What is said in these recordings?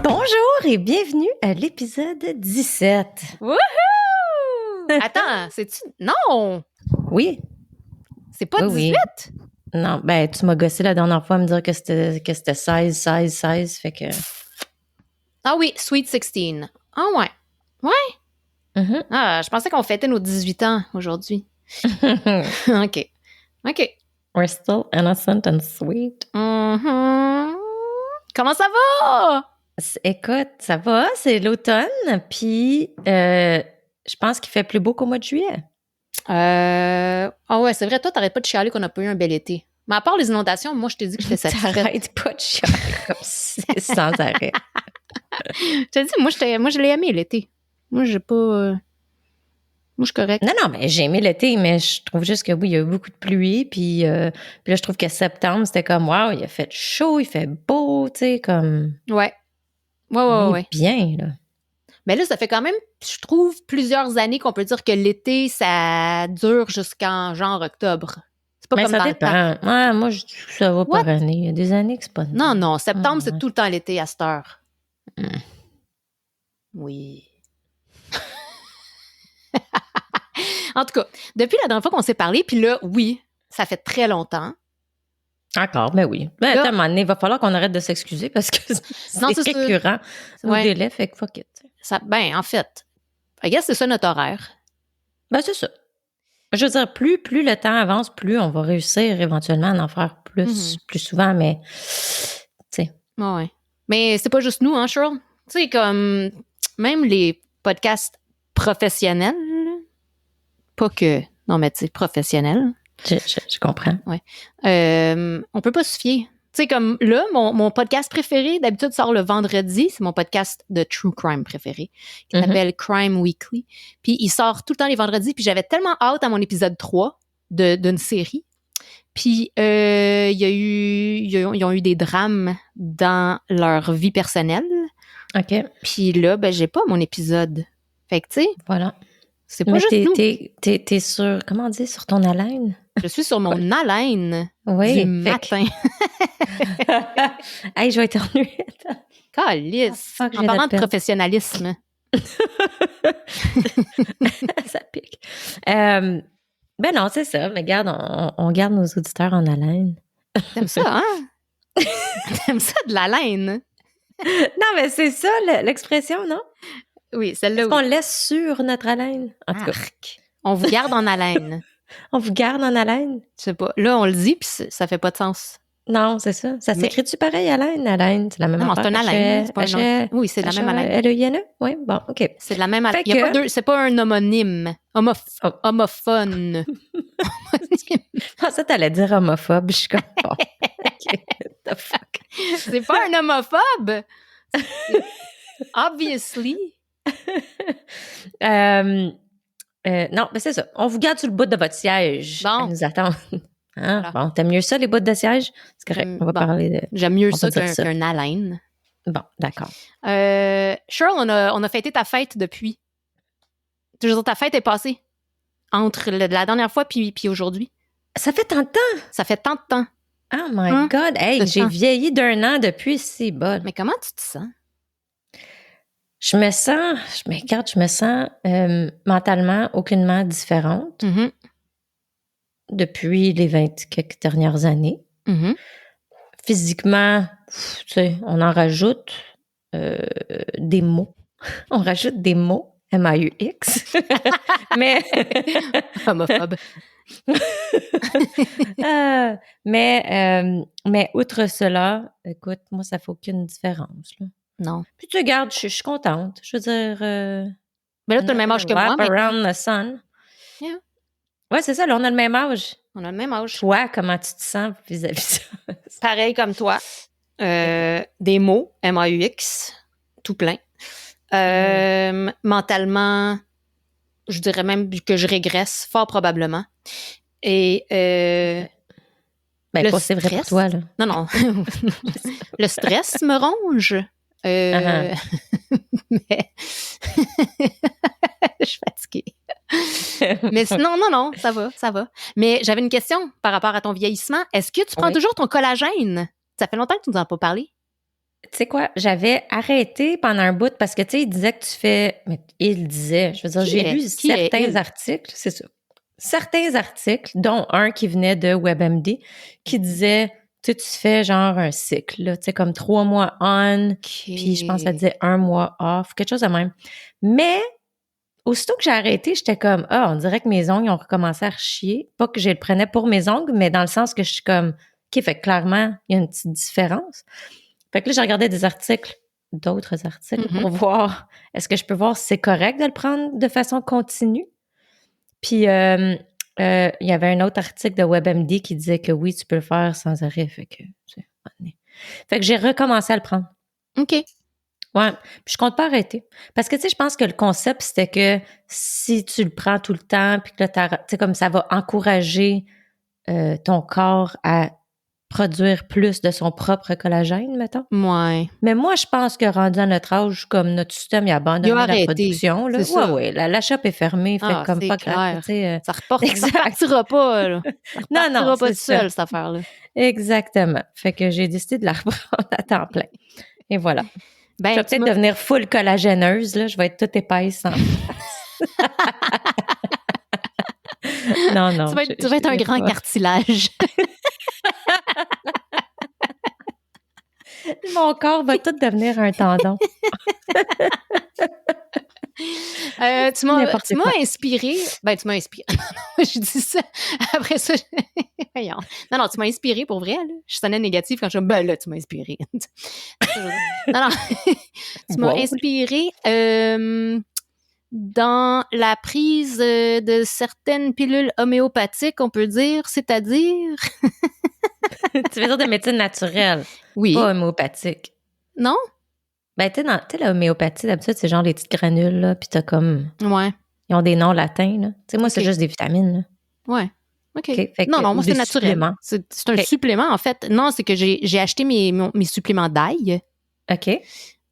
Bonjour et bienvenue à l'épisode 17. Wouhou! Attends, c'est-tu... Non! Oui. C'est pas Oui, 18? oui. Non, ben tu m'as gossé la dernière fois à me dire que c'était 16, fait que... Ah oui, Sweet 16. Ah ouais. Ouais? Mhm. Ah, je pensais qu'on fêtait nos 18 ans aujourd'hui. OK. We're still innocent and sweet. Mhm. Comment ça va? Écoute, ça va, c'est l'automne, puis je pense qu'il fait plus beau qu'au mois de juillet. Ah ouais, c'est vrai, toi, t'arrêtes pas de chialer qu'on n'a pas eu un bel été. Mais à part les inondations, moi, je t'ai dit que j'étais satisfaite. T'arrêtes pas de chialer comme ça, sans arrêt. Je t'ai dit, moi, je l'ai aimé l'été. Moi, j'ai pas... Moi, je suis correcte. Non, mais j'ai aimé l'été, mais je trouve juste que oui, il y a eu beaucoup de pluie, puis là, je trouve que septembre, c'était comme, wow, il a fait chaud, il fait beau, tu sais, comme... Ouais. il est Ouais. bien, là. Mais là, ça fait quand même, je trouve, plusieurs années qu'on peut dire que l'été, ça dure jusqu'en genre octobre. C'est pas Mais comme ça dans le temps. dépend. Ouais, moi, je dis que ça va par année. Il y a des années que c'est pas... Non, septembre, c'est ouais. tout le temps l'été à cette heure. Mm. Oui. En tout cas, depuis la dernière fois qu'on s'est parlé, puis là, oui, ça fait très longtemps. Encore, ben oui. Ben, Là- attends, à un moment donné, il va falloir qu'on arrête de s'excuser parce que Non, c'est c'est ça. récurrent. C'est nos Ouais. délais, fait que fuck it. Ben, en fait, I guess c'est ça notre horaire. Ben, c'est ça. Je veux dire, plus le temps avance, plus on va réussir éventuellement à en faire plus souvent, mais, tu sais. Ouais. Mais c'est pas juste nous, hein, Cheryl? Tu sais, comme, même les podcasts professionnels, pas que, non, mais tu sais, professionnels, Je comprends. on peut pas se fier. Tu sais, comme là, mon podcast préféré, d'habitude, sort le vendredi. C'est mon podcast de true crime préféré, qui s'appelle Crime Weekly. Puis il sort tout le temps les vendredis. Puis j'avais tellement hâte à mon épisode 3 d'une série. Puis ils ont eu des drames dans leur vie personnelle. OK. Puis là, ben, j'ai pas mon épisode. Fait que, tu sais, Voilà. c'est pas Mais juste nous. t'es sur, comment on dit, sur ton haleine? Je suis sur mon haleine Oui. du matin. Hey, je vais éternuer. Calice. Ah, fuck, En j'ai parlant la de peine. professionnalisme. Ça pique. Ben non, c'est ça. Mais regarde, on garde nos auditeurs en haleine. T'aimes ça, hein? T'aimes ça de la laine? Non, mais c'est ça l'expression, non? Oui, celle-là. Est-ce Oui. qu'on laisse sur notre haleine? En tout cas, Arc. On vous garde en haleine. on vous garde en haleine? Je sais pas. Là, on le dit, puis ça fait pas de sens. Non, c'est ça. Ça s'écrit-tu pareil, haleine? Haleine, c'est la même Non, affaire. c'est un haleine. C'est pas un nom. Oui, c'est de la même haleine. L-E-I-N-E? Oui, bon, OK. C'est de la même haleine. Fait Il y a que- pas deux, c'est pas un homonyme. Homophone. Je pensais que t'allais dire homophobe. Je suis comme, bon, OK, the fuck. C'est pas un homophobe. Obviously. Non, mais c'est ça. On vous garde sur le bout de votre siège. Bon. À nous attendre. Hein? Voilà. Bon, t'aimes mieux ça, les bouts de siège? C'est correct. On va Bon. parler de... J'aime mieux On ça va dire ça. qu'un haleine. Bon, d'accord. Cheryl, on a fêté ta fête depuis. Je veux dire, ta fête est passée entre la dernière fois puis aujourd'hui. Ça fait tant de temps. Ça fait tant de temps. Oh my God. Hey, Le j'ai temps. vieilli d'un an depuis, c'est bon. Mais comment tu te sens? Je me sens mentalement aucunement différente Mhm. depuis les 20 quelques dernières années. Mhm. Physiquement, tu sais, on en rajoute des mots. On rajoute des mots. M-A-U-X. Mais... Homophobe. mais outre cela, écoute, moi, ça fait aucune différence. Là. Non. Puis tu regardes, je suis contente. Je veux dire... Mais là, tu as le même âge que moi. Wrap around the sun. Yeah. Ouais, c'est ça, là, on a le même âge. On a le même âge. Toi, comment tu te sens vis-à-vis de ça? Pareil comme toi. Des mots, M-A-U-X, tout plein. Mentalement, je dirais même que je régresse, fort probablement. Et Ben, le pas c'est vrai pour stress. toi, là. non. Le stress me ronge. Mais Mais sinon, non, ça va. Mais j'avais une question par rapport à ton vieillissement. Est-ce que tu prends toujours ton collagène? Ça fait longtemps que tu nous en as pas parlé. Tu sais quoi, j'avais arrêté pendant un bout parce que, tu sais, il disait que tu fais... Mais il disait, je veux dire, j'ai lu certains articles, c'est ça. Certains articles, dont un qui venait de WebMD, qui disait, tu fais genre un cycle, là, tu sais, comme 3 mois on, puis je pense que ça disait 1 mois off, quelque chose de même. Mais, aussitôt que j'ai arrêté, j'étais comme, on dirait que mes ongles ont recommencé à chier. Pas que je le prenais pour mes ongles, mais dans le sens que je suis comme, OK, fait que clairement, il y a une petite différence. Fait que là, j'ai regardé d'autres articles pour voir, est-ce que je peux voir si c'est correct de le prendre de façon continue? Puis, il y avait un autre article de WebMD qui disait que oui, tu peux le faire sans arrêt. Fait que j'ai recommencé à le prendre. OK. Ouais. Puis je compte pas arrêter. Parce que, tu sais, je pense que le concept, c'était que si tu le prends tout le temps, puis que là, tu sais, comme ça va encourager ton corps à produire plus de son propre collagène, mettons. Ouais. Mais moi, je pense que rendu à notre âge, comme notre système, il a abandonné la production. Là. Ouais, la shop est fermée, fait comme pas grave. Ça repartira pas, là. Ça repartira pas tout seul, cette affaire-là. Exactement. Fait que j'ai décidé de la reprendre à temps plein. Et voilà. Je vais peut-être devenir full collagéneuse, là. Je vais être toute épaisse en face. Non. Tu vas être un grand cartilage. Mon corps va tout devenir un tendon. Tu m'as inspiré. Ben, tu m'as inspiré. Je dis ça. Après ça, non, tu m'as inspiré pour vrai. Là. Je sonnais négative quand je dis, ben là, tu m'as inspiré. non. Tu m'as inspiré dans la prise de certaines pilules homéopathiques, on peut dire, c'est-à-dire... Tu veux dire de médecine naturelle? Oui. Pas homéopathique. Non? Ben, tu sais, la homéopathie, d'habitude, c'est genre les petites granules, là, puis t'as comme... Ouais. Ils ont des noms latins, là. Tu sais, moi, c'est juste des vitamines, là. Ouais. OK. Non, moi, c'est naturel. Suppléments. C'est un supplément, en fait. Non, c'est que j'ai acheté mes suppléments d'ail. OK.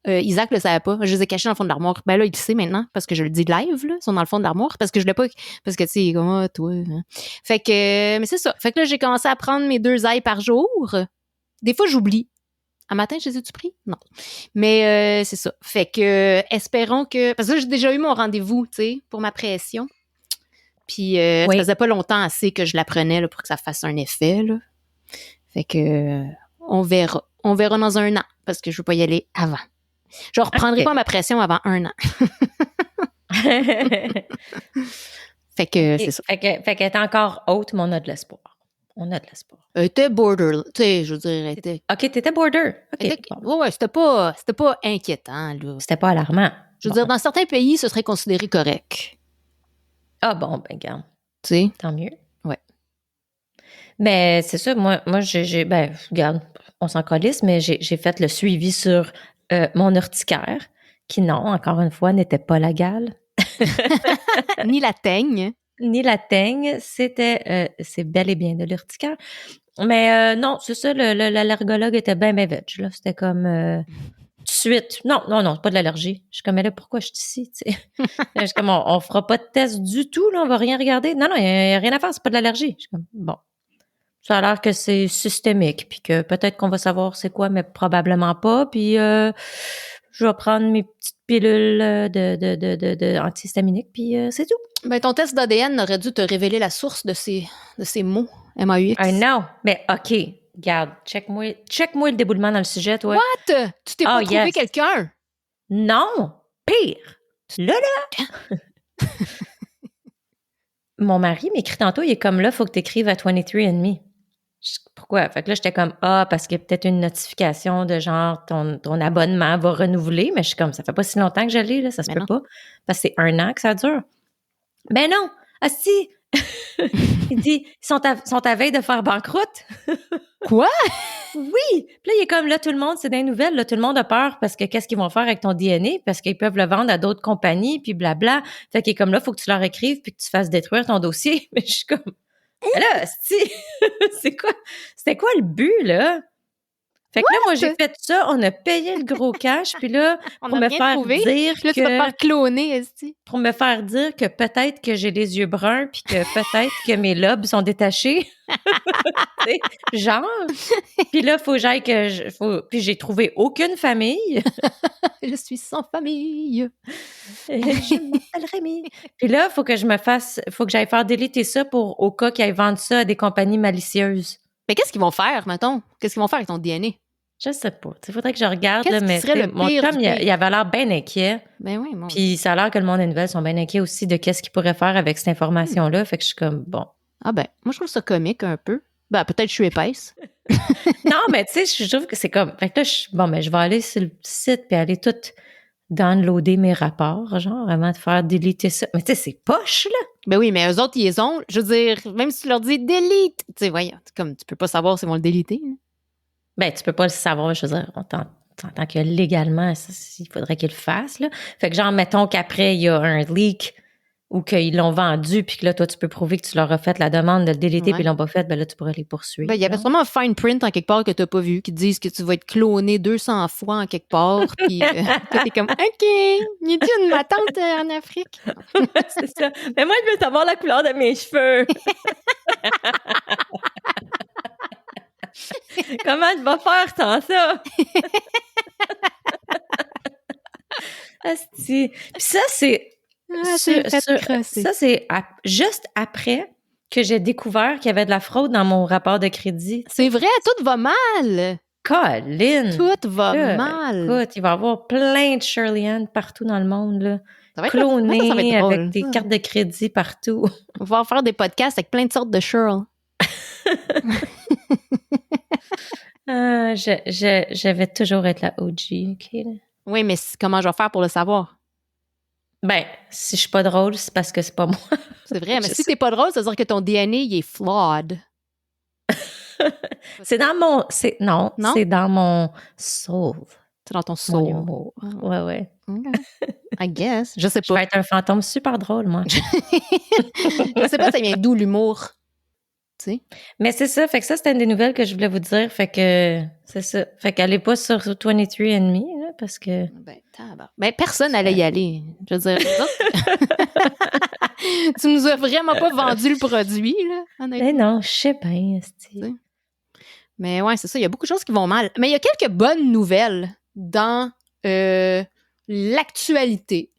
Isaac le savait pas. Je les ai cachés dans le fond de l'armoire. Ben là, il le sait maintenant, parce que je le dis live, là. Ils sont dans le fond de l'armoire, parce que je voulais pas... Parce que, tu sais, comme, toi... Hein. Fait que... Mais c'est ça. Fait que là, j'ai commencé à prendre mes 2 ailes par jour. Des fois, j'oublie. Un matin, je les ai-tu pris? Non. Mais c'est ça. Fait que, espérons que... Parce que là, j'ai déjà eu mon rendez-vous, tu sais, pour ma pression. Puis, ça faisait pas longtemps assez que je la prenais là, pour que ça fasse un effet, là. Fait que, on verra. On verra dans 1 an, parce que je veux pas y aller avant. Je reprendrai pas ma pression avant 1 an. Fait que, c'est ça. Fait qu'elle est encore haute, mais on a de l'espoir. Elle était border, tu sais, je veux dire, elle était... OK, t'étais border. Okay. Ouais, c'était pas inquiétant, là. C'était pas alarmant. Je veux dire, dans certains pays, ce serait considéré correct. Ah bon, ben, regarde. Tu sais? Tant mieux. Ouais. Mais c'est ça, moi j'ai regarde, on s'en calisse, mais j'ai fait le suivi sur mon urticaire, qui, non, encore une fois, n'était pas la gale. Ni la teigne. Ni la teigne, c'est bel et bien de l'urticaire. Mais non, c'est ça, l'allergologue était bien veg, là. C'était comme tout de suite. Non, c'est pas de l'allergie. Je suis comme, mais là, pourquoi je suis ici, tu sais? Je suis comme, on fera pas de test du tout, là, on va rien regarder. Non, il y a rien à faire, c'est pas de l'allergie. Je suis comme, bon. Ça a l'air que c'est systémique, puis que peut-être qu'on va savoir c'est quoi, mais probablement pas. Puis je vais prendre mes petites pilules de antihistaminiques, puis c'est tout. Ben, ton test d'ADN aurait dû te révéler la source de ces mots, MAUX. I know, mais OK, regarde, check-moi le déboulement dans le sujet, toi. What? Tu t'es pas trouvé quelqu'un? Non, pire. Là. Mon mari m'écrit tantôt, il est comme là, faut que tu écrives à 23andMe. Pourquoi? Fait que là, j'étais comme, parce qu'il y a peut-être une notification de genre, ton abonnement va renouveler, mais je suis comme, ça fait pas si longtemps que je l'ai, là, ça se peut pas. Parce que c'est 1 an que ça dure. Ben non! Ah si! Il dit, ils sont à veille de faire banqueroute. Quoi? Oui! Puis là, il est comme, là, tout le monde, c'est des nouvelles, là, tout le monde a peur parce que qu'est-ce qu'ils vont faire avec ton DNA? Parce qu'ils peuvent le vendre à d'autres compagnies, puis blabla. Fait qu'il est comme, là, faut que tu leur écrives puis que tu fasses détruire ton dossier. Mais je suis comme, là, c'était quoi le but, là? Fait que là, moi, j'ai fait ça. On a payé le gros cash. Puis là, pour me faire dire là, tu vas te faire cloner, esti. Pour me faire dire que peut-être que j'ai les yeux bruns puis que peut-être que mes lobes sont détachés. Genre. Puis là, faut que j'aille Puis j'ai trouvé aucune famille. Je suis sans famille. Je m'appelle Rémi. Puis là, faut que j'aille faire déliter ça au cas qu'ils aillent vendre ça à des compagnies malicieuses. Mais qu'est-ce qu'ils vont faire, mettons? Qu'est-ce qu'ils vont faire avec ton DNA? Je sais pas. Il faudrait que je regarde. Qu'est-ce qui serait le mon pire chum, il avait l'air bien inquiet. Ben oui, moi. Puis ça a l'air que le monde des nouvelles sont bien inquiets aussi de qu'est-ce qu'ils pourraient faire avec cette information-là. Fait que je suis comme, bon. Ah ben, moi, je trouve ça comique un peu. Ben, peut-être que je suis épaisse. Non, mais tu sais, je trouve que c'est comme... Fait que là, je vais aller sur le site puis aller tout downloader mes rapports, genre, avant de faire déliter ça. Mais tu sais, c'est poche, là. Ben oui, mais eux autres, ils les ont. Je veux dire, même si tu leur dis « delete », tu sais, voyons, comme tu peux pas savoir s'ils vont le déliter. Ben, tu peux pas le savoir, je veux dire, en tant que légalement, il faudrait qu'ils le fassent, là. Fait que genre, mettons qu'après, il y a un leak ou qu'ils l'ont vendu, puis que là, toi, tu peux prouver que tu leur as fait la demande de le déliter, puis ils l'ont pas fait, ben là, tu pourrais les poursuivre. Ben, il y avait sûrement un fine print en quelque part que t'as pas vu, qui te disent que tu vas être cloné 200 fois en quelque part, puis que t'es comme « OK, il est une ma tante en Afrique? » C'est ça. Mais moi, je veux savoir la couleur de mes cheveux. Comment tu vas faire sans ça? Asti. Puis ça, c'est... ça, c'est juste après que j'ai découvert qu'il y avait de la fraude dans mon rapport de crédit. C'est vrai, tout va mal. Colin! Tout va mal. Écoute, il va y avoir plein de Shirley Ann partout dans le monde, là. Ça va être clonés ça va être drôle, avec des cartes de crédit partout. On va faire des podcasts avec plein de sortes de Shirl. Je vais toujours être la OG, OK? Là. Oui, mais comment je vais faire pour le savoir? Ben, si je suis pas drôle, c'est parce que c'est pas moi. C'est vrai, mais si t'es pas drôle, ça veut dire que ton DNA, il est flawed. C'est dans mon... c'est dans mon soul. C'est dans ton soul. Mon humour. Ouais. Okay. I guess. Je sais pas. Je vais être un fantôme super drôle, moi. Je sais pas, ça vient d'où l'humour. Tu sais? Mais c'est ça, fait que ça, c'était une des nouvelles que je voulais vous dire. Fait que c'est ça. Fait qu'allez pas sur 23andMe, là, parce que... Ben, personne n'allait y aller. Je veux dire, tu nous as vraiment pas vendu le produit, là, honnêtement. Mais non, je sais bien, Mais ouais, c'est ça, il y a beaucoup de choses qui vont mal. Mais il y a quelques bonnes nouvelles dans l'actualité.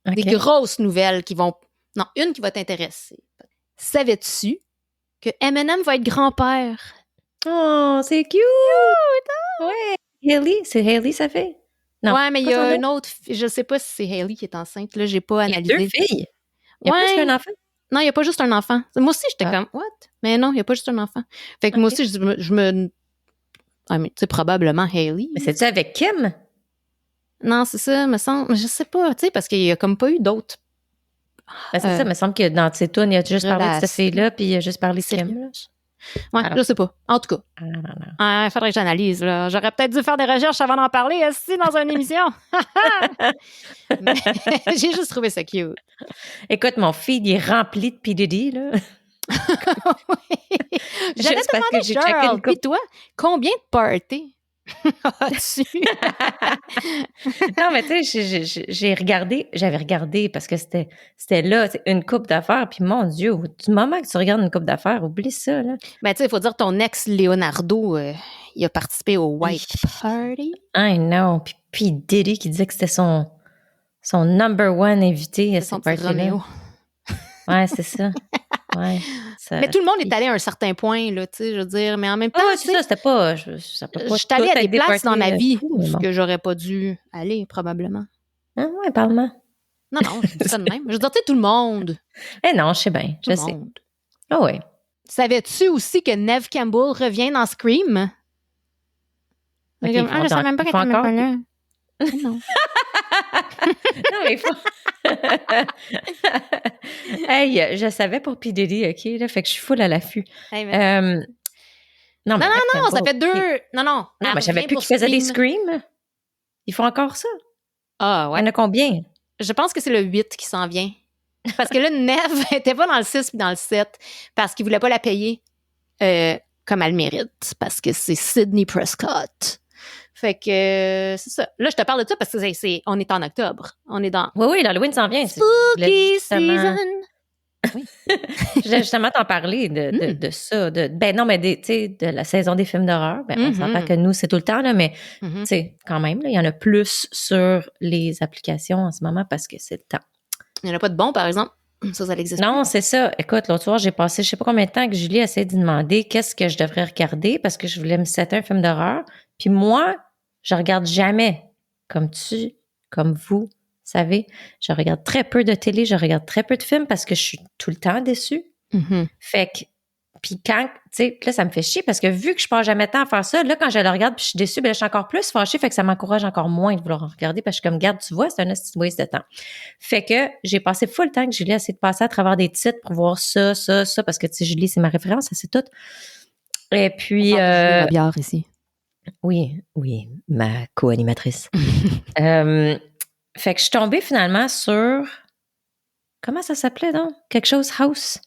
Okay. Des grosses nouvelles qui vont... Non, une qui va t'intéresser. Savais-tu que Eminem va être grand-père? Oh, c'est cute! Ouais. Hailey, c'est Hailey, ça fait? Non. Ouais, mais il y a une autre... Je sais pas si c'est Hailey qui est enceinte. Là, j'ai pas analysé. Il y a 2 filles. Il y a plus qu'un enfant? Non, il n'y a pas juste un enfant. Moi aussi, j'étais comme, what? Mais non, il n'y a pas juste un enfant. Fait que moi aussi, je me... Ah, mais tu sais, probablement Hailey. Mais c'est-tu avec Kim? Non, c'est ça, me semble. Je sais pas, tu sais, parce qu'il n'y a comme pas eu d'autres. Ben, c'est ça, me semble que dans ses tunes, il a juste parlé de cette fille-là, puis il a juste parlé de Kim. Ouais, je sais pas. En tout cas. Il faudrait que j'analyse, là. J'aurais peut-être dû faire des recherches avant d'en parler, aussi, dans une émission. Mais j'ai juste trouvé ça cute. Écoute, mon feed, il est rempli de P. Diddy, là. J'allais te demander, Cheryl, puis toi, combien de parties as-tu? Non, mais tu sais, j'avais regardé parce que c'était là, une coupe d'affaires, puis mon Dieu, du moment que tu regardes une coupe d'affaires, oublie ça, là. Ben, tu sais, il faut dire ton ex, Leonardo, il a participé au White Party. I know, puis P. Diddy qui disait que c'était son number one invité à cette partie-là. Ouais, c'est ça. Ouais, mais tout le monde est allé à un certain point, là, tu sais, je veux dire, mais en même temps, c'est ça, c'était pas... Je suis allée à des places dans ma vie que j'aurais pas dû aller, probablement. Ah ouais, parle-moi. Non, je dis ça de même. Je veux dire, tu sais, tout le monde. Non, je sais bien, je sais. Ah ouais. Savais-tu aussi que Neve Campbell revient dans Scream? Okay, je savais même pas qu'elle était pas là. Non. Non, mais il faut... Hey, je savais pour P. Diddy, OK, là, fait que je suis full à l'affût. Hey, non, ça fait 2... Non, Non, mais je savais plus qu'ils faisaient des screams. Ils font encore ça. Ah, ouais. Il y en a combien? Je pense que c'est le 8 qui s'en vient. Parce que là, Neve était pas dans le 6 puis dans le 7 parce qu'ils voulaient pas la payer comme elle mérite, parce que c'est Sydney Prescott. Fait que c'est ça. Là, je te parle de ça parce que on est en octobre. On est dans... Oui, l'Halloween s'en vient. Spooky season! Oui. Je voulais justement t'en parler de ça. Ben non, mais de la saison des films d'horreur. Ben, on s'entend que nous, c'est tout le temps, là, mais quand même, il y en a plus sur les applications en ce moment parce que c'est le temps. Il n'y en a pas de bons, par exemple? Ça existe. Non, c'est ça. Écoute, l'autre soir, j'ai passé je sais pas combien de temps que Julie essayait de demander qu'est-ce que je devrais regarder parce que je voulais me setter un film d'horreur. Puis moi, je regarde jamais comme vous savez. Je regarde très peu de télé, je regarde très peu de films parce que je suis tout le temps déçue. Fait que, puis quand, tu sais, là, ça me fait chier parce que vu que je passe jamais de temps à faire ça, là, quand je le regarde puis je suis déçue, ben là, je suis encore plus fâchée, fait que ça m'encourage encore moins de vouloir en regarder parce que je suis comme, garde, tu vois, c'est un waste de temps. Fait que j'ai passé full le temps que Julie a essayé de passer à travers des titres pour voir ça, parce que, tu sais, Julie, c'est ma référence, c'est tout. Et puis... la bière ici. Oui, ma co-animatrice. Fait que je suis tombée finalement sur... Comment ça s'appelait, donc? Quelque chose House.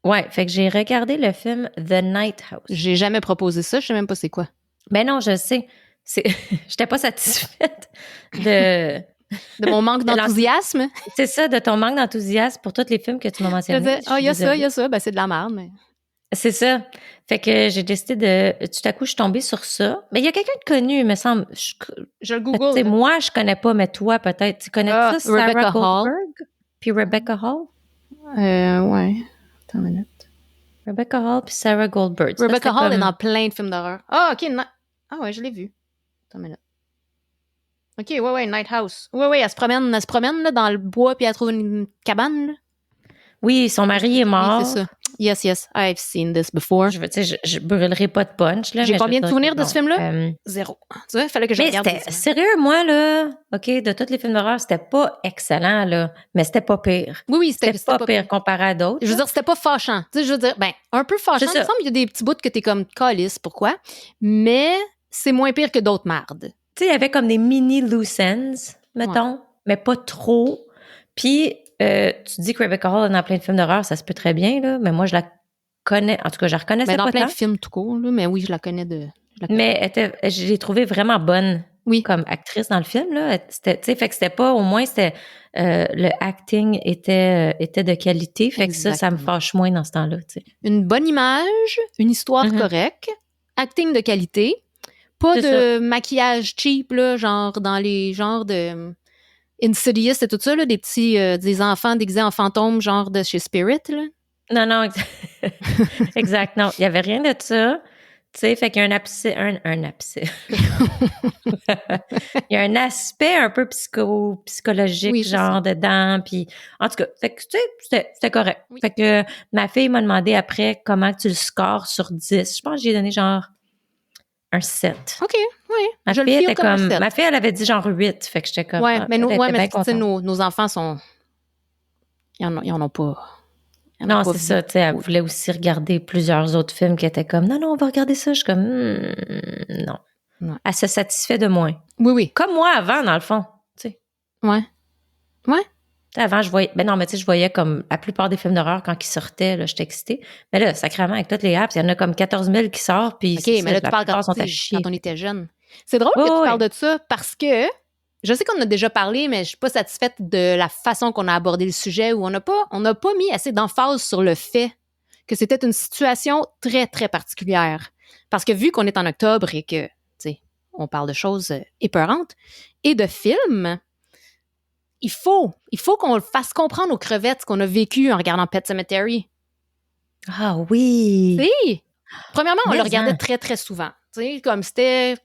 Ouais, fait que j'ai regardé le film The Night House. J'ai jamais proposé ça, je sais même pas c'est quoi. Ben non, je sais. J'étais pas satisfaite de mon manque d'enthousiasme. C'est ça, de ton manque d'enthousiasme pour tous les films que tu m'as mentionnés. Il y a ça. Ben, c'est de la merde, mais... C'est ça. Fait que j'ai décidé de... Tout à coup, je suis tombée sur ça. Mais il y a quelqu'un de connu, il me semble. Je le Google. Moi, je connais pas, mais toi, peut-être. Tu connais ça, Sarah Goldberg? Puis Rebecca Hall? Ouais. Attends une minute. Rebecca Hall puis Sarah Goldberg. Rebecca Hall est dans plein de films d'horreur. Ah, OK. Ah ouais, je l'ai vu. Attends une minute. OK, ouais, Night House. Ouais, elle se promène là, dans le bois puis elle trouve une cabane, là. Oui, son mari est mort. Oui, c'est ça. Yes, I've seen this before. Je brûlerai pas de punch, là. J'ai combien de souvenirs de ce film-là? 0. Tu vois, il fallait que je regarde. Mais sérieux, moi, là, OK, de tous les films d'horreur, c'était pas excellent, là, mais c'était pas pire. Oui, c'était pas pire comparé à d'autres. Je veux dire, c'était pas fâchant. Tu sais, je veux dire, un peu fâchant. Il me semble qu'il y a des petits bouts que t'es comme calice, pourquoi? Mais c'est moins pire que d'autres mardes. Tu sais, il y avait comme des mini loose ends, mettons, mais pas trop. Puis, tu dis que Rebecca Hall est dans plein de films d'horreur, ça se peut très bien, là, mais moi, je la connais, en tout cas, je la reconnaissais pas dans plein tant. de films tout court, là, mais oui, je la connais Mais je l'ai trouvée vraiment bonne comme actrice dans le film, là. Fait que c'était pas, au moins, le acting était de qualité, fait que ça me fâche moins dans ce temps-là, tu sais. Une bonne image, une histoire correcte, acting de qualité, pas de maquillage cheap, là, genre dans les genres de... Insidious et tout ça, là, des enfants déguisés en fantômes, genre de chez Spirit, là. Non, exact, non. Il y avait rien de ça. Tu sais, fait qu'il y a un il y a un aspect un peu psychologique, genre dedans, puis en tout cas, fait que tu sais, c'était correct. Oui. Fait que ma fille m'a demandé après comment tu le scores sur 10. Je pense que j'ai donné genre un 7. OK, oui. Ma fille, elle avait dit genre 8, fait que j'étais comme... Ouais, mais nos enfants sont... Ils en ont pas... Non, c'est ça, tu sais, elle voulait aussi regarder plusieurs autres films qui étaient comme, non, on va regarder ça. Je suis comme, non. Ouais. Elle se satisfait de moins. Oui. Comme moi avant, dans le fond, tu sais. Ouais. Avant, je voyais, je voyais comme la plupart des films d'horreur quand ils sortaient, là, j'étais excitée. Mais là, sacrément, avec toutes les apps, il y en a comme 14 000 qui sortent, puis OK, mais là, tu parles quand on était jeune. C'est drôle que tu parles de ça parce que je sais qu'on en a déjà parlé, mais je suis pas satisfaite de la façon qu'on a abordé le sujet, où on n'a pas mis assez d'emphase sur le fait que c'était une situation très, très particulière. Parce que vu qu'on est en octobre et que, tu sais, on parle de choses épeurantes et de films, il faut qu'on fasse comprendre aux crevettes ce qu'on a vécu en regardant Pet Sematary. Ah oui! Si! Premièrement, on le regardait très, très souvent. Tu sais, comme c'était...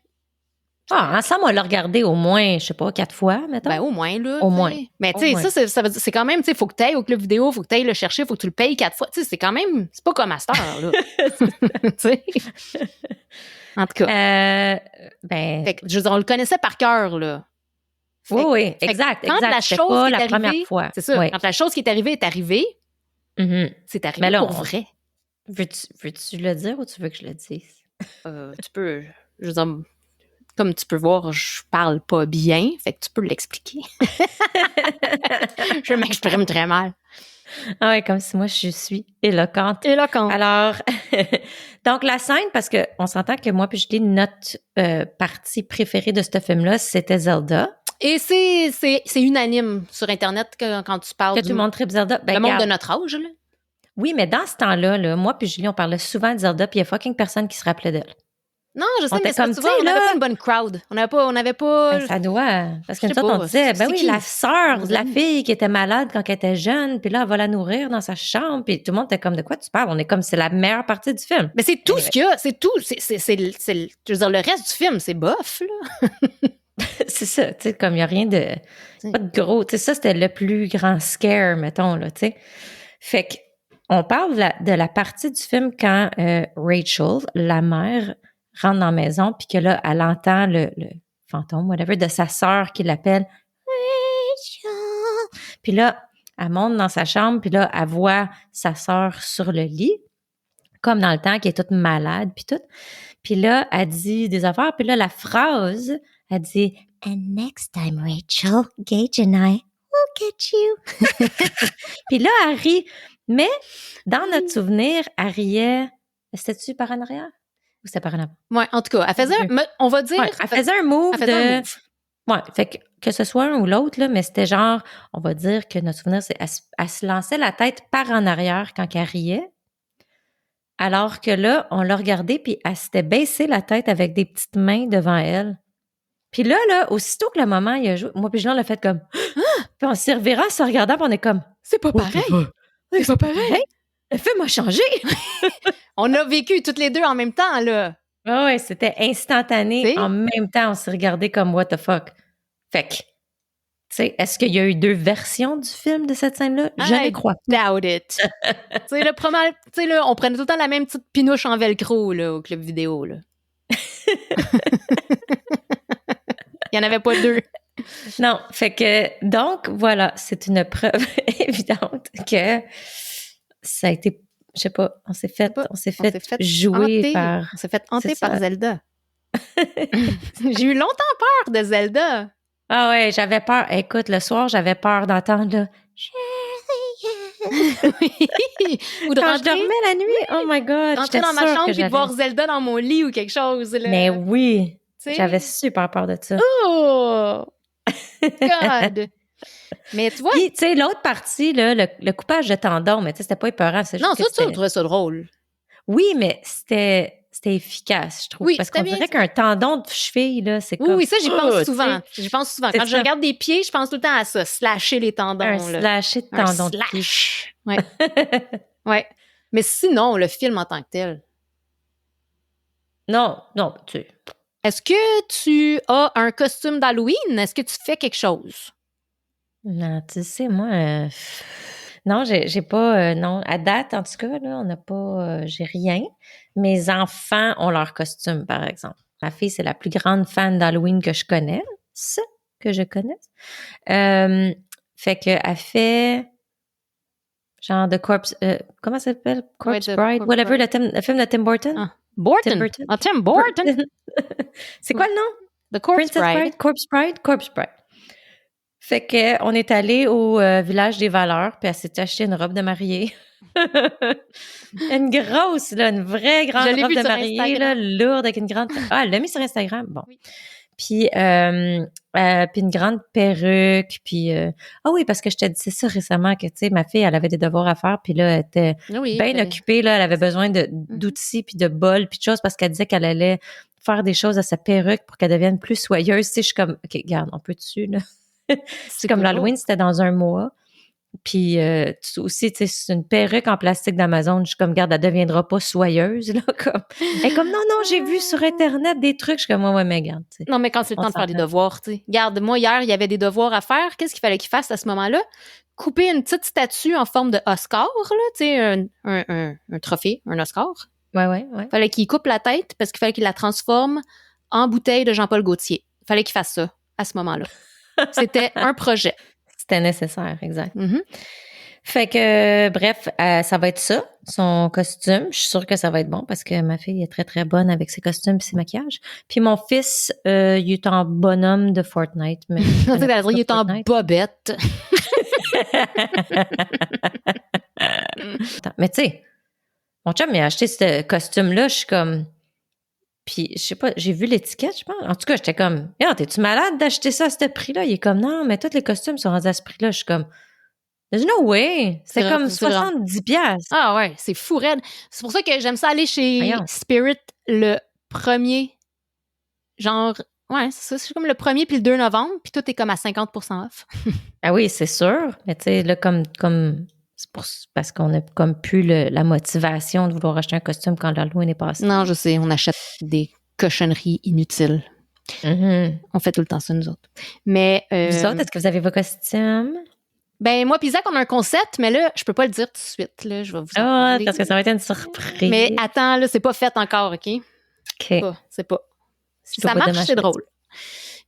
ensemble, on l'a regardé au moins, je sais pas, 4 fois, mettons. Au moins, là. Au moins. Mais tu sais, ça veut dire, c'est quand même, tu sais, faut que tu ailles au club vidéo, faut que tu ailles le chercher, faut que tu le payes 4 fois. Tu sais, c'est quand même, c'est pas comme à cette heure, là. Tu sais. En tout cas. Fait que, je veux dire, on le connaissait par cœur, là. Oui, exact. Quand la chose pas qui est la arrivée, première fois. C'est ça. Oui. Quand la chose qui est arrivée, c'est arrivé là, pour vrai. Veux-tu le dire ou tu veux que je le dise? Tu peux, je veux dire, comme tu peux voir, je parle pas bien, fait que tu peux l'expliquer. Je m'exprime très mal. Ah ouais, comme si moi, je suis éloquente. Éloquente. Alors, donc la scène, parce qu'on s'entend que moi puis Julie, notre partie préférée de ce film-là, c'était Zelda. Et c'est unanime sur Internet quand tu parles Que tout le monde tripe Zelda. le monde de notre âge, là. Oui, mais dans ce temps-là, là, moi puis Julie, on parlait souvent de Zelda, puis il y a fucking personne qui se rappelait d'elle. Non, je sais, On mais était comme, souvent, on n'avait pas une bonne crowd. On n'avait pas... Ben, ça doit. Parce que Je nous sais autres, on pas, disait, c'est oui, qui? la sœur de la amis. fille qui était malade quand elle était jeune, puis là, elle va la nourrir dans sa chambre, puis tout le monde était comme, de quoi tu parles? On est comme, c'est la meilleure partie du film. Mais c'est tout ce qu'il y a, c'est tout. Je veux dire, le reste du film, c'est bof, là. C'est ça, tu sais, comme il n'y a rien de... Pas de gros, tu sais, ça, c'était le plus grand scare, mettons, là, tu sais. Fait que, on parle de la partie du film quand Rachel, la mère, rentre dans la maison, puis que là, elle entend le fantôme, whatever, de sa sœur qui l'appelle Rachel. Puis là, elle monte dans sa chambre, puis là, elle voit sa sœur sur le lit, comme dans le temps, qui est toute malade, puis tout. Puis là, elle dit des affaires, puis là, la phrase, elle dit « And next time, Rachel, Gage and I will get you. » Puis là, elle rit. Mais dans notre souvenir, elle riait... C'était-tu par en arrière? Ou c'était par en avant? Ouais, en tout cas, elle faisait on va dire... Ouais, elle faisait un move Ouais, fait que ce soit un ou l'autre, là, mais c'était genre, on va dire que notre souvenir, c'est elle se lançait la tête par en arrière quand elle riait. Alors que là, on l'a regardée, puis elle s'était baissé la tête avec des petites mains devant elle. Puis là, aussitôt que le moment, il a joué, moi puis Jean, on l'a fait comme... Puis on s'est reviré en se regardant, puis on est comme... C'est pas pareil! C'est pas pareil! Le film a changé! On a vécu toutes les deux en même temps, là. Ouais, c'était instantané. T'sais? En même temps, on s'est regardé comme what the fuck. Fait que, tu sais, est-ce qu'il y a eu 2 versions du film de cette scène-là? Je ne crois pas. Doubt it. Tu sais, là, on prenait tout le temps la même petite pinouche en velcro, là, au club vidéo, là. Il n'y en avait pas 2. Non, fait que, donc, voilà, c'est une preuve évidente que ça a été, je sais pas, on s'est fait jouer hanter. par... On s'est fait hanter par Zelda. J'ai eu longtemps peur de Zelda. Ah ouais, j'avais peur. Écoute, le soir, j'avais peur d'entendre là. Ou de quand je dormais la nuit. Oh my God. Rentrer dans ma chambre puis de voir Zelda dans mon lit ou quelque chose. Là. Mais oui. J'avais super peur de ça. Oh! God! Mais tu vois. Puis, tu sais, l'autre partie, là, le coupage de tendons, mais tu sais, c'était pas épeurant. Non, ça, tu trouvais ça drôle. Oui, mais c'était efficace, je trouve. Oui, parce qu'on dirait qu'un tendon de cheville, là, c'est comme... Oui, ça, j'y pense souvent. J'y pense souvent. Quand je regarde des pieds, je pense tout le temps à ça. Slasher les tendons. Un slasher de tendons de pied. Ouais. Ouais. Mais sinon, le film en tant que tel. Non, tu sais. Est-ce que tu as un costume d'Halloween? Est-ce que tu fais quelque chose? Non, tu sais, moi... Non, j'ai pas... non, à date, en tout cas, là, on n'a pas... j'ai rien. Mes enfants ont leur costume, par exemple. Ma fille, c'est la plus grande fan d'Halloween que je connais. Fait qu'elle fait... Genre de Corpse... comment ça s'appelle? Corpse Bride? Whatever, le film de Tim Burton? Ah. Burton. Tim Burton. C'est quoi le nom? The Corpse Bride. Corpse Bride. Fait que on est allé au village des valeurs, puis elle s'est acheté une robe de mariée. Une grosse, là, une vraie grande robe de mariée, là, lourde, avec une grande... Ah, elle l'a mis sur Instagram, bon. Oui. Puis une grande perruque, puis... Ah oui, parce que je t'ai dit ça récemment, que, tu sais, ma fille, elle avait des devoirs à faire, puis là, elle était bien occupée, là, elle avait besoin d'outils, puis de bols, puis de choses, parce qu'elle disait qu'elle allait faire des choses à sa perruque pour qu'elle devienne plus soyeuse. Tu sais, je suis comme, OK, regarde, on peut dessus, là. C'est comme l'Halloween, c'était dans un mois. Puis aussi, tu sais, c'est une perruque en plastique d'Amazon. Je suis comme, regarde, elle deviendra pas soyeuse, là. Elle est comme, non, j'ai vu sur Internet des trucs. Je suis comme, ouais, mais regarde. T'sais. Non, mais quand c'est le temps de faire des devoirs, tu sais. Regarde, moi, hier, il y avait des devoirs à faire. Qu'est-ce qu'il fallait qu'il fasse à ce moment-là? Couper une petite statue en forme de Oscar, là, tu sais, un trophée, un Oscar. Ouais. Fallait qu'il coupe la tête parce qu'il fallait qu'il la transforme en bouteille de Jean-Paul Gaultier. Fallait qu'il fasse ça à ce moment-là. C'était un projet. C'était nécessaire, exact. Mm-hmm. Fait que, bref, ça va être ça, son costume. Je suis sûre que ça va être bon parce que ma fille est très, très bonne avec ses costumes et ses maquillages. Puis mon fils, il est en bonhomme de Fortnite. Mais il est en bobette. Mais tu sais, mon chum m'a acheté ce costume-là, je suis comme... Puis, je sais pas, j'ai vu l'étiquette, je pense. En tout cas, j'étais comme, t'es-tu malade d'acheter ça à ce prix-là? Il est comme, non, mais tous les costumes sont rendus à ce prix-là. Je suis comme, there's no way. C'est comme 70 piastres. Ah ouais, c'est fou raide. C'est pour ça que j'aime ça aller chez Voyons. Spirit le 1er, genre, ouais, c'est ça, c'est comme le 1er puis le 2 novembre, puis tout est comme à 50% off. Ah oui, c'est sûr. Mais tu sais, là, comme c'est parce qu'on a comme plus la motivation de vouloir acheter un costume quand l'Halloween est passé. Non, je sais, on achète des cochonneries inutiles. Mm-hmm. On fait tout le temps ça, nous autres. Mais... Vous autres, est-ce que vous avez vos costumes? Ben, moi pis Zach, on a un concept, mais là, je peux pas le dire tout de suite, là. Je vais vous en parler. Parce que ça va être une surprise. Mais attends, là, c'est pas fait encore, OK? OK. C'est pas. Si ça marche, c'est drôle.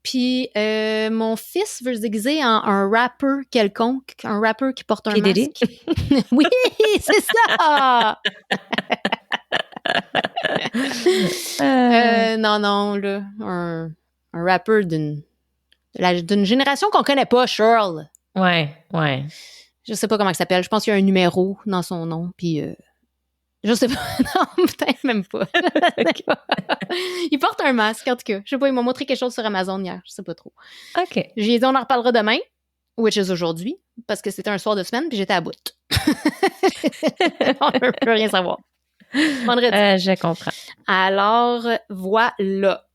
Puis, mon fils veut se déguiser en un rapper quelconque, un rapper qui porte un masque. Oui, c'est ça! Non, là, un rapper d'une génération qu'on connaît pas, Shirl. Ouais. Je sais pas comment il s'appelle. Je pense qu'il y a un numéro dans son nom, puis... je sais pas. Non, peut-être même pas. Il porte un masque, en tout cas. Je sais pas, il m'a montré quelque chose sur Amazon hier. Je sais pas trop. OK. J'ai dit, on en reparlera demain, which is aujourd'hui, parce que c'était un soir de semaine, puis j'étais à bout. On ne peut rien savoir. Vendredi. Je comprends. Alors, voilà.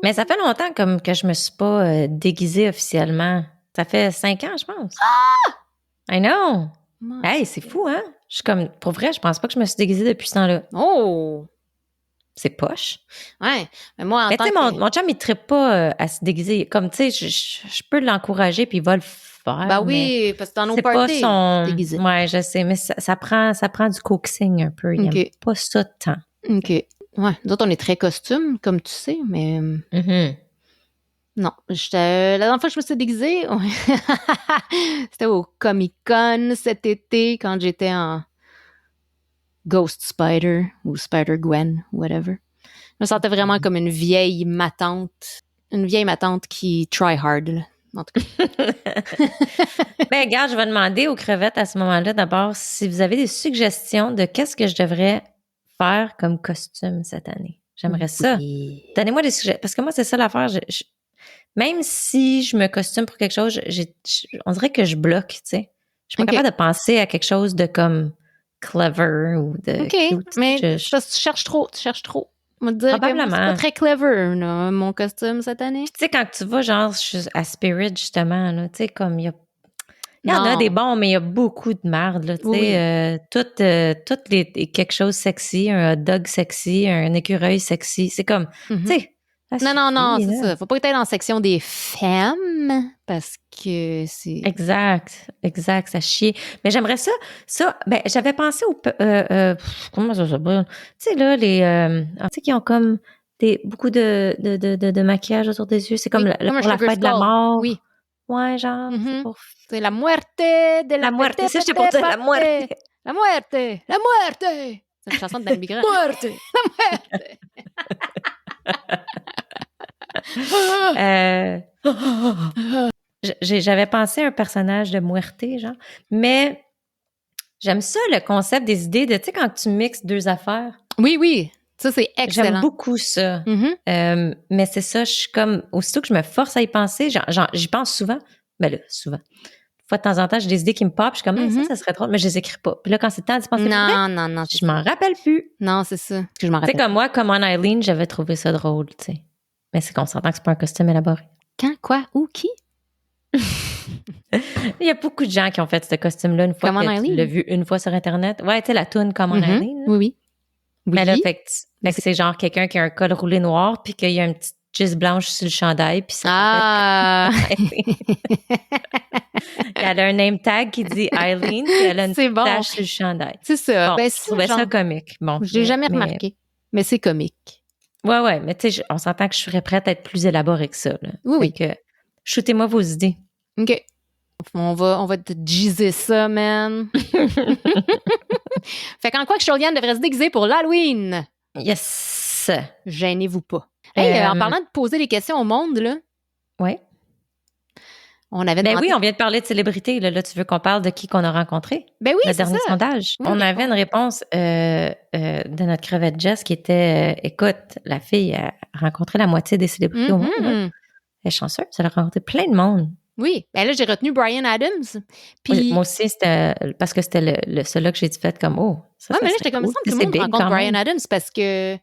Mais ça fait longtemps comme que je me suis pas déguisée officiellement. Ça fait 5 ans, je pense. I know! Hey, c'est fou, hein? Je suis comme, pour vrai, je pense pas que je me suis déguisée depuis ce temps-là. Oh! C'est poche. Ouais. Mais moi, mais tu sais, mon chum, il ne trippe pas à se déguiser. Comme, tu sais, je peux l'encourager puis il va le faire. Ben oui, parce que dans nos c'est parties, pas déguisé. Ouais, je sais, mais ça prend du coaxing un peu. Il n'aime pas ça de temps. OK. Ouais, nous autres, on est très costumes, comme tu sais, mais... Mm-hmm. Non, la dernière fois que je me suis déguisée, c'était au Comic-Con cet été, quand j'étais en Ghost Spider ou Spider-Gwen, whatever. Je me sentais vraiment comme une vieille matante qui try hard, là, en tout cas. Ben, regarde, je vais demander aux crevettes à ce moment-là, d'abord, si vous avez des suggestions de qu'est-ce que je devrais faire comme costume cette année. J'aimerais ça. Donnez-moi des suggestions. Parce que moi, c'est ça l'affaire. Même si je me costume pour quelque chose, on dirait que je bloque, tu sais. Je suis pas capable de penser à quelque chose de comme clever ou de cute. Mais tu cherches trop. On va te dire que c'est pas très clever, là, mon costume cette année. Tu sais, quand tu vas, genre, à Spirit, justement, là, tu sais, comme il y en a des bons, mais il y a beaucoup de merde, là, tu sais. Toutes quelque chose sexy, un hot dog sexy, un écureuil sexy. C'est comme, tu sais. Non, c'est ça. Faut pas que tu ailles dans la section des femmes, parce que c'est... Exact, ça chie. Mais j'aimerais ça, ben, j'avais pensé au... comment ça s'appelle? Tu sais, là, tu sais, qui ont comme beaucoup de maquillage autour des yeux. C'est comme, pour la fête de la mort. Oui. Ouais, genre. C'est la muerte de la muerte. C'est juste pour dire la muerte. La muerte. C'est une chanson de Dan Bigra. Muerte. La muerte. J'avais pensé à un personnage de muerte, genre. Mais j'aime ça, le concept des idées de, tu sais, quand tu mixes deux affaires. Oui. Ça, c'est excellent. J'aime beaucoup ça. Mais c'est ça, je suis comme, aussitôt que je me force à y penser, j'y pense souvent. Ben là, souvent. Une fois de temps en temps, j'ai des idées qui me popent, je suis comme, ça serait drôle, mais je les écris pas. Puis là, quand c'est le temps d'y penser, non, je m'en rappelle plus. Non, c'est ça que je m'en rappelle. Tu sais, comme moi, comme en Eileen, j'avais trouvé ça drôle, tu sais. Mais c'est qu'on s'entend que c'est pas un costume élaboré. Quand, quoi, où, qui? Il y a beaucoup de gens qui ont fait ce costume-là une fois que tu l'as vu une fois sur Internet. Ouais, tu sais, la toune comme en Eileen. Oui. Mais là, fait que c'est genre quelqu'un qui a un col roulé noir puis qu'il y a une petite gisse blanche sur le chandail puis ça elle a un name tag qui dit Eileen puis elle a une tache sur le chandail. C'est ça. Bon, je trouvais ça comique. Bon, je l'ai jamais remarqué, mais c'est comique. Ouais, mais tu sais, on s'entend que je serais prête à être plus élaborée que ça. Là. Oui. Que, shootez-moi vos idées. OK. On va te giser ça, man. Fait qu'en quoi que Shirley devrait se déguiser pour l'Halloween? Yes! Gênez-vous pas. Hey, en parlant de poser des questions au monde, là. Ouais. On avait Ben demandé... oui, on vient de parler de célébrités. Là, tu veux qu'on parle de qui qu'on a rencontré? Ben oui, le c'est dernier ça. sondage. Oui, on avait une réponse de notre crevette Jess qui était écoute, la fille a rencontré la moitié des célébrités au monde. Là. Elle est chanceuse, elle a rencontré plein de monde. Oui, ben là, j'ai retenu Bryan Adams. Puis... Moi aussi, c'était parce que c'était celui-là que j'ai fait comme ça. Mais là, j'étais comme ça, tout le monde rencontre Bryan Adams parce que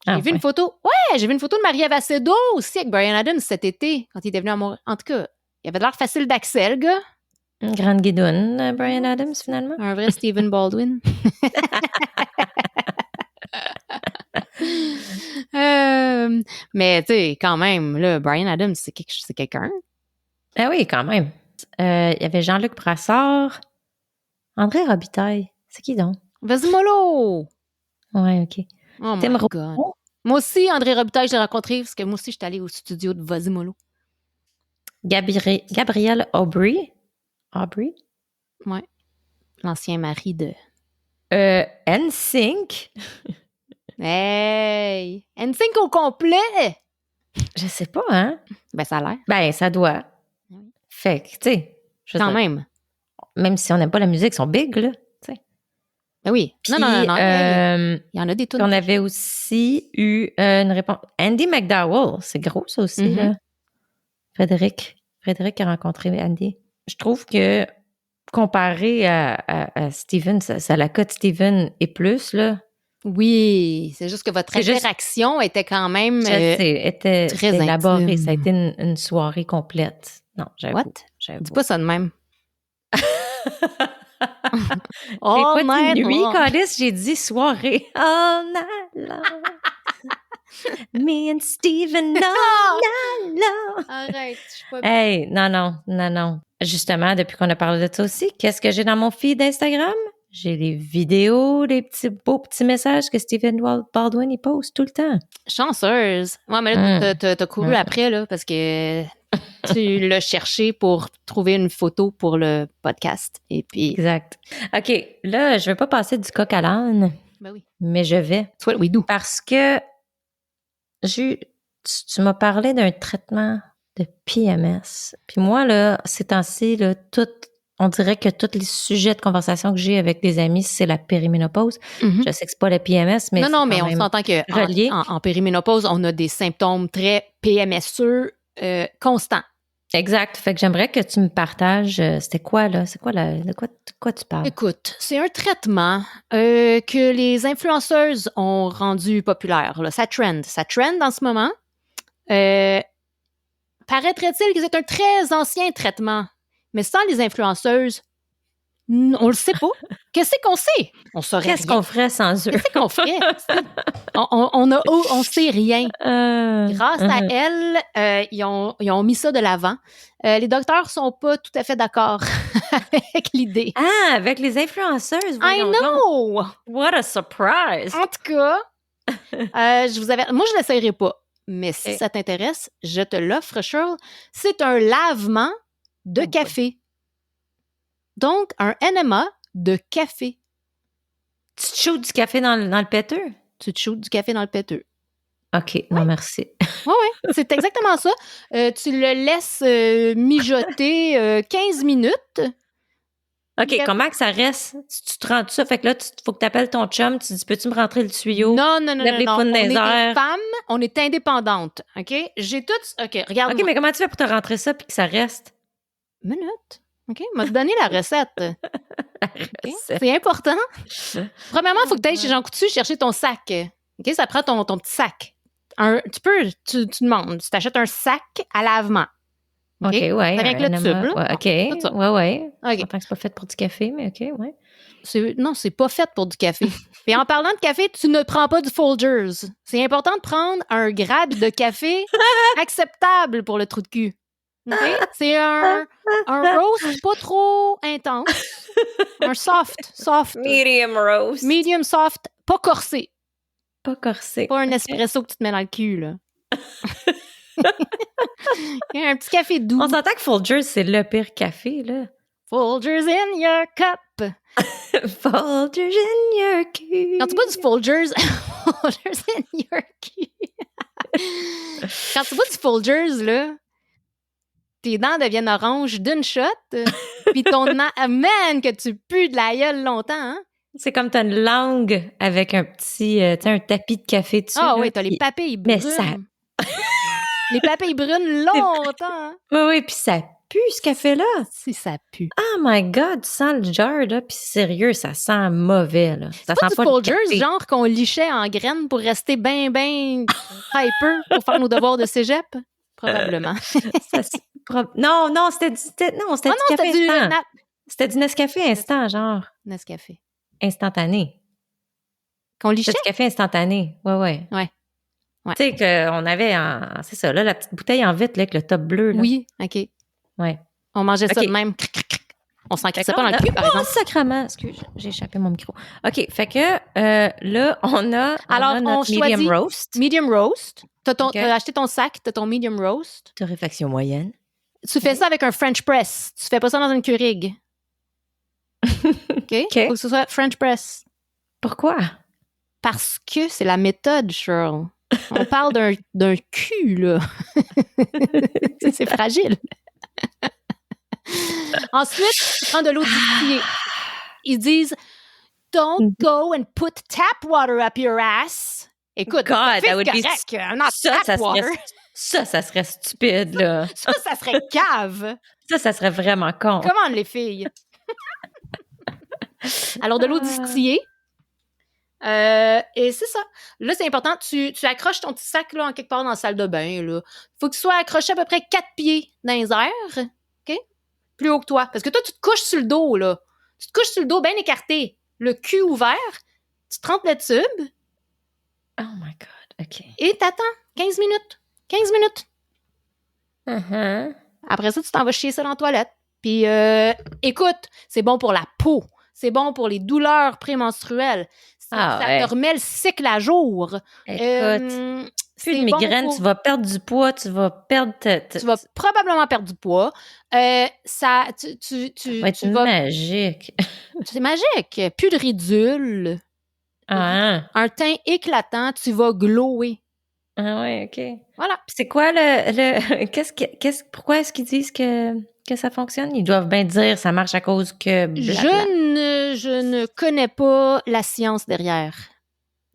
j'ai vu une photo. Ouais, j'ai vu une photo de Marie-Ève Acedo aussi avec Bryan Adams cet été, quand il était venu à Montréal. En tout cas, il avait l'air facile d'accès, le gars. Une grande guidoune, Bryan Adams, finalement. Un vrai Stephen Baldwin. Mais, tu sais, quand même, là, Bryan Adams, c'est quelqu'un. Ah oui, quand même. Il y avait Jean-Luc Brassard, André Robitaille. C'est qui donc? Vasimolo! Ouais, OK. Oh my God. Moi aussi, André Robitaille, je l'ai rencontré parce que moi aussi, j'étais allée au studio de Vasimolo. Gabrielle Aubry. Aubrey? Ouais. L'ancien mari de... NSYNC. Hey! NSYNC au complet! Je sais pas, hein? Ben, ça a l'air. Ben, ça doit. Oui. Fait que, tu sais... Quand même. Même si on n'aime pas la musique, ils sont big, là. T'sais. Ben oui. Puis, non. Il y en a des tunes. On avait aussi eu une réponse. Andy McDowell. C'est gros, ça aussi, là. Frédéric a rencontré Andy. Je trouve que comparé à Steven, ça la cote Steven et plus, là. Oui, c'est juste que votre interaction était quand même était très élaborée. intime. Ça a été une soirée complète. Non, j'avoue. What? Dis pas ça de même. All night long. Nuit, Calice, j'ai dit soirée. All night long. Me and Steven, all night long. Arrête, je suis pas... Hey, non. Justement, depuis qu'on a parlé de ça aussi, qu'est-ce que j'ai dans mon feed d'Instagram? J'ai les vidéos, les beaux petits messages que Stephen Baldwin, il poste tout le temps. Chanceuse. Ouais, mais là, t'as couru après, là, parce que tu l'as cherché pour trouver une photo pour le podcast. Et puis... Exact. OK, là, je vais pas passer du coq à l'âne. Ben oui. Mais je vais. C'est what we do. Parce que tu m'as parlé d'un traitement de PMS. Puis moi, là, ces temps-ci, là, on dirait que tous les sujets de conversation que j'ai avec des amis, c'est la périménopause. Je sais que c'est pas la PMS, mais non, mais on s'entend que en périménopause, on a des symptômes très PMSeux constants. Exact. Fait que j'aimerais que tu me partages, c'était quoi, là? C'est quoi, de quoi tu parles? Écoute, c'est un traitement que les influenceuses ont rendu populaire. Là. Ça trend en ce moment. Paraîtrait-il que c'est un très ancien traitement. Mais sans les influenceuses, on le sait pas. Qu'est-ce qu'on sait? On saurait Qu'est-ce qu'on ferait sans eux? Qu'est-ce qu'on ferait? on sait rien. Grâce à elles, ils ont mis ça de l'avant. Les docteurs sont pas tout à fait d'accord avec l'idée. Ah, avec les influenceuses. I know! What a surprise! En tout cas, moi, je l'essayerai pas. Mais si ça t'intéresse, je te l'offre, Cheryl. C'est un lavement de café. Donc, un enema de café. Tu te shoots du café dans le péteux? Tu te shoots du café dans le péteux. OK, non, merci. Oui, c'est exactement ça. Tu le laisses mijoter 15 minutes. OK, comment que ça reste? Tu te rends ça? Fait que là, faut que tu appelles ton chum, tu dis, peux-tu me rentrer le tuyau? Non. On est des femmes, on est indépendantes, OK? J'ai tout... OK, regarde. OK, mais comment tu fais pour te rentrer ça puis que ça reste? Minute. OK, m'a donné la recette. Okay? C'est important. Premièrement, il faut que tu ailles chez Jean Coutu chercher ton sac. OK, ça prend ton petit sac. Tu demandes, tu t'achètes un sac à lavement. OK, ouais. Avec le tube, là. Ouais, OK, ouais. OK. J'entends que c'est pas fait pour du café, mais OK, ouais. Non, c'est pas fait pour du café. Et en parlant de café, tu ne prends pas du Folgers. C'est important de prendre un grade de café acceptable pour le trou de cul. Okay? C'est un roast pas trop intense. Un soft. Medium roast. Medium soft, pas corsé. Pas corsé. Pas un espresso que tu te mets dans le cul, là. Un petit café doux. On s'entend que Folgers, c'est le pire café, là. Folgers in your cup. Folgers in your cul. Quand tu bois du Folgers, Folgers in your cul. Quand tu bois du Folgers, là, tes dents deviennent oranges d'une shot, puis man, que tu pues de la gueule longtemps, hein? C'est comme t'as une langue avec un petit, un tapis de café dessus. Ah oui, t'as les papilles brunes. Mais ça... Les papilles brunes longtemps, hein? Oui, puis ça pue, ce café-là. Si ça pue. Oh my God, tu sens le jar, là, puis sérieux, ça sent mauvais, là. Ça c'est sent pas du Folgers, genre qu'on lichait en graines pour rester ben hyper pour faire nos devoirs de cégep? Probablement. Non, c'était du café instant. C'était du Nescafé instant, genre. Nescafé. Instantané. Qu'on lichait? C'était du café instantané, ouais. Tu sais, qu'on avait c'est ça, là, la petite bouteille en vitre, là, avec le top bleu, là. Oui, OK. Ouais. On mangeait ça de même. On s'en crissait pas dans le cul, par exemple. Sacrement! Excuse, j'ai échappé mon micro. OK, fait que là, on a notre medium roast. Medium roast. T'as acheté ton sac, t'as ton medium roast. Torréfaction moyenne. Tu fais ça avec un French press. Tu fais pas ça dans une Keurig. OK? Faut que ce soit French press. Pourquoi? Parce que c'est la méthode, Cheryl. On parle d'un cul, là. C'est fragile. Ensuite, tu prends de l'eau distillée. Ils disent « Don't go and put tap water up your ass ». Écoute, God, that would correct, ça serait stupide, là. Ça serait cave. Ça serait vraiment con. Comment les filles? Alors, de l'eau distillée. Et c'est ça. Là, c'est important. Tu accroches ton petit sac là, en quelque part dans la salle de bain. Il faut qu'il soit accroché à peu près 4 pieds dans les airs. OK? Plus haut que toi. Parce que toi, tu te couches sur le dos, là. Tu te couches sur le dos bien écarté. Le cul ouvert. Tu te remplis le tube. Oh my God. OK. Et t'attends 15 minutes. 15 minutes. Uh-huh. Après ça, tu t'en vas chier ça dans la toilette. Puis, écoute, c'est bon pour la peau. C'est bon pour les douleurs prémenstruelles. Ça te remet le cycle à jour. Écoute, plus de migraine, tu vas perdre du poids, tu vas perdre... Tu vas probablement perdre du poids. Ça va être magique. C'est magique. Plus de ridules. Un teint éclatant, tu vas glower. Ah ouais, OK. Voilà. Puis c'est quoi pourquoi est-ce qu'ils disent que ça fonctionne? Ils doivent bien dire ça marche à cause que... Je ne connais pas la science derrière.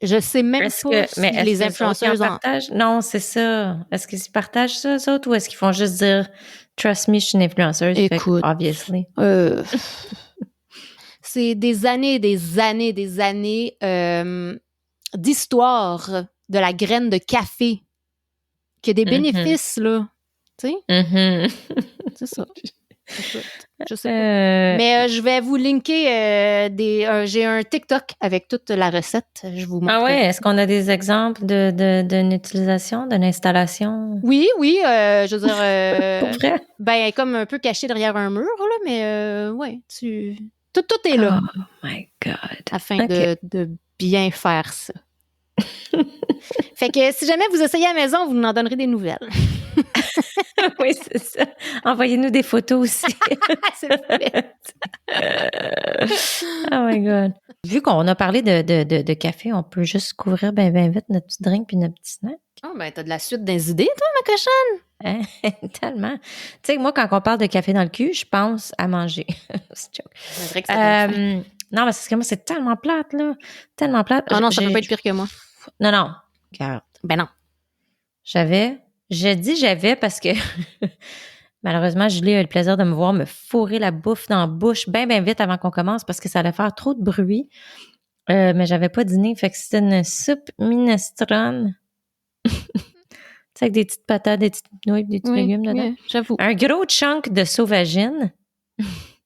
Je sais même pas si les influenceurs partagent. Non, c'est ça. Est-ce qu'ils partagent ça, eux autres, ou est-ce qu'ils font juste dire « Trust me, je suis une influenceuse », écoute, obviously. C'est des années d'histoire de la graine de café qui a des bénéfices, là. Tu sais? C'est ça. Je sais pas. Mais je vais vous linker j'ai un TikTok avec toute la recette. Je vous montre. Ah ouais? Est-ce qu'on a des exemples d'une utilisation, d'une installation? Oui, je veux dire... Pour vrai? Ben, comme un peu caché derrière un mur, là, mais ouais, tout est là. Oh my God. Afin de bien faire ça. Fait que si jamais vous essayez à la maison, vous nous en donnerez des nouvelles. Oui, c'est ça. Envoyez-nous des photos aussi. S'il vous plaît. Oh my God. Vu qu'on a parlé de café, on peut juste couvrir bien vite notre petit drink puis notre petit snack. Oh, ben, t'as de la suite des idées, toi, ma cochonne? Hein? Tellement. Tu sais, moi, quand on parle de café dans le cul, je pense à manger. C'est joke. C'est vrai que ça non, mais c'est que moi, c'est tellement plate, là. Tellement plate. Ah non, ça peut pas être pire que moi. Non. Regarde. Ben non. Je dis j'avais parce que malheureusement, Julie a eu le plaisir de me voir me fourrer la bouffe dans la bouche bien vite avant qu'on commence parce que ça allait faire trop de bruit. Mais j'avais pas dîné, fait que c'était une soupe minestrone. Tu sais, avec des petites patates, des petites nouilles, des petits légumes dedans. Oui, j'avoue. Un gros chunk de sauvagine.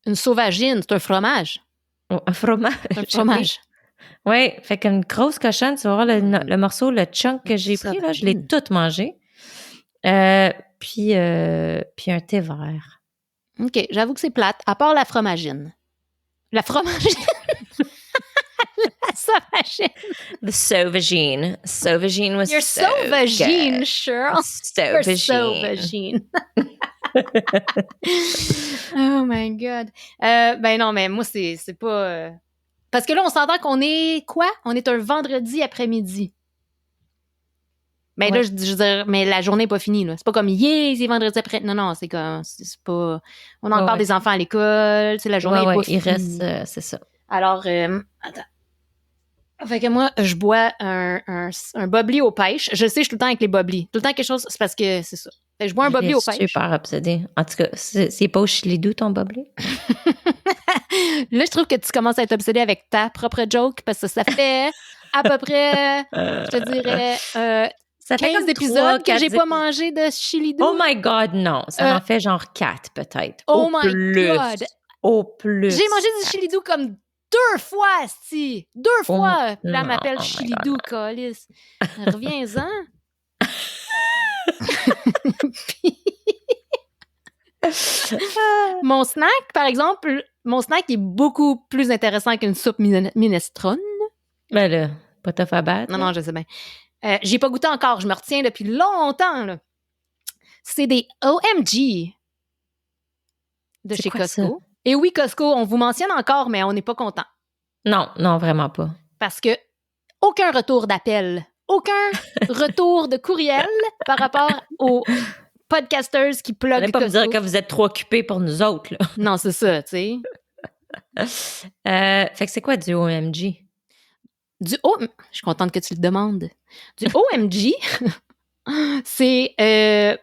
Une sauvagine, c'est un fromage. Oh, un fromage. Un fromage. Oui, fait qu'une grosse cochonne, tu vas voir le morceau, le chunk que j'ai pris, là, je l'ai tout mangé. Puis un thé vert. OK, j'avoue que c'est plate, à part la fromagine. La fromagine? La sauvagine. The sauvagine. Sauvagine was You're so sauvagine, good. Cheryl. Sauvagine. You're sauvagine. Oh my God. Ben non, mais moi, c'est pas... Parce que là, on s'entend qu'on est quoi? On est un vendredi après-midi. Mais là, je veux dire, mais la journée n'est pas finie, là. C'est pas comme, c'est vendredi après. Non, c'est comme, c'est pas... On a encore des enfants à l'école, la journée n'est pas finie. Il reste, c'est ça. Alors, attends. Fait que moi, je bois un bubbly aux pêches. Je sais, je suis tout le temps avec les bubbly. Tout le temps quelque chose, c'est parce que c'est ça. Fait que je bois un bubbly aux pêches. Je suis super obsédée. En tout cas, c'est pas au chili doux ton bubbly? Là, je trouve que tu commences à être obsédée avec ta propre joke parce que ça fait à peu près, je te dirais, ça fait 15 épisodes que j'ai pas mangé de chili doux. Oh my God, non. Ça en fait genre 4 peut-être. Oh my God. Au plus. J'ai mangé du chili doux comme 2 fois, asti. 2 fois. Puis là, elle m'appelle chili doux, calice. Reviens-en. Mon snack, par exemple, est beaucoup plus intéressant qu'une soupe minestrone. Ben là, pas tough à battre. Non, je sais bien. J'ai pas goûté encore, je me retiens depuis longtemps. Là. C'est des OMG de chez Costco. Ça? Et oui, Costco, on vous mentionne encore, mais on n'est pas content. Non, vraiment pas. Parce que aucun retour d'appel, aucun retour de courriel par rapport aux podcasters qui pluguent Costco. Vous allez pas me dire que vous êtes trop occupés pour nous autres, là. Non, c'est ça, tu sais. Fait que c'est quoi du OMG? Je suis contente que tu le demandes. Du OMG, c'est un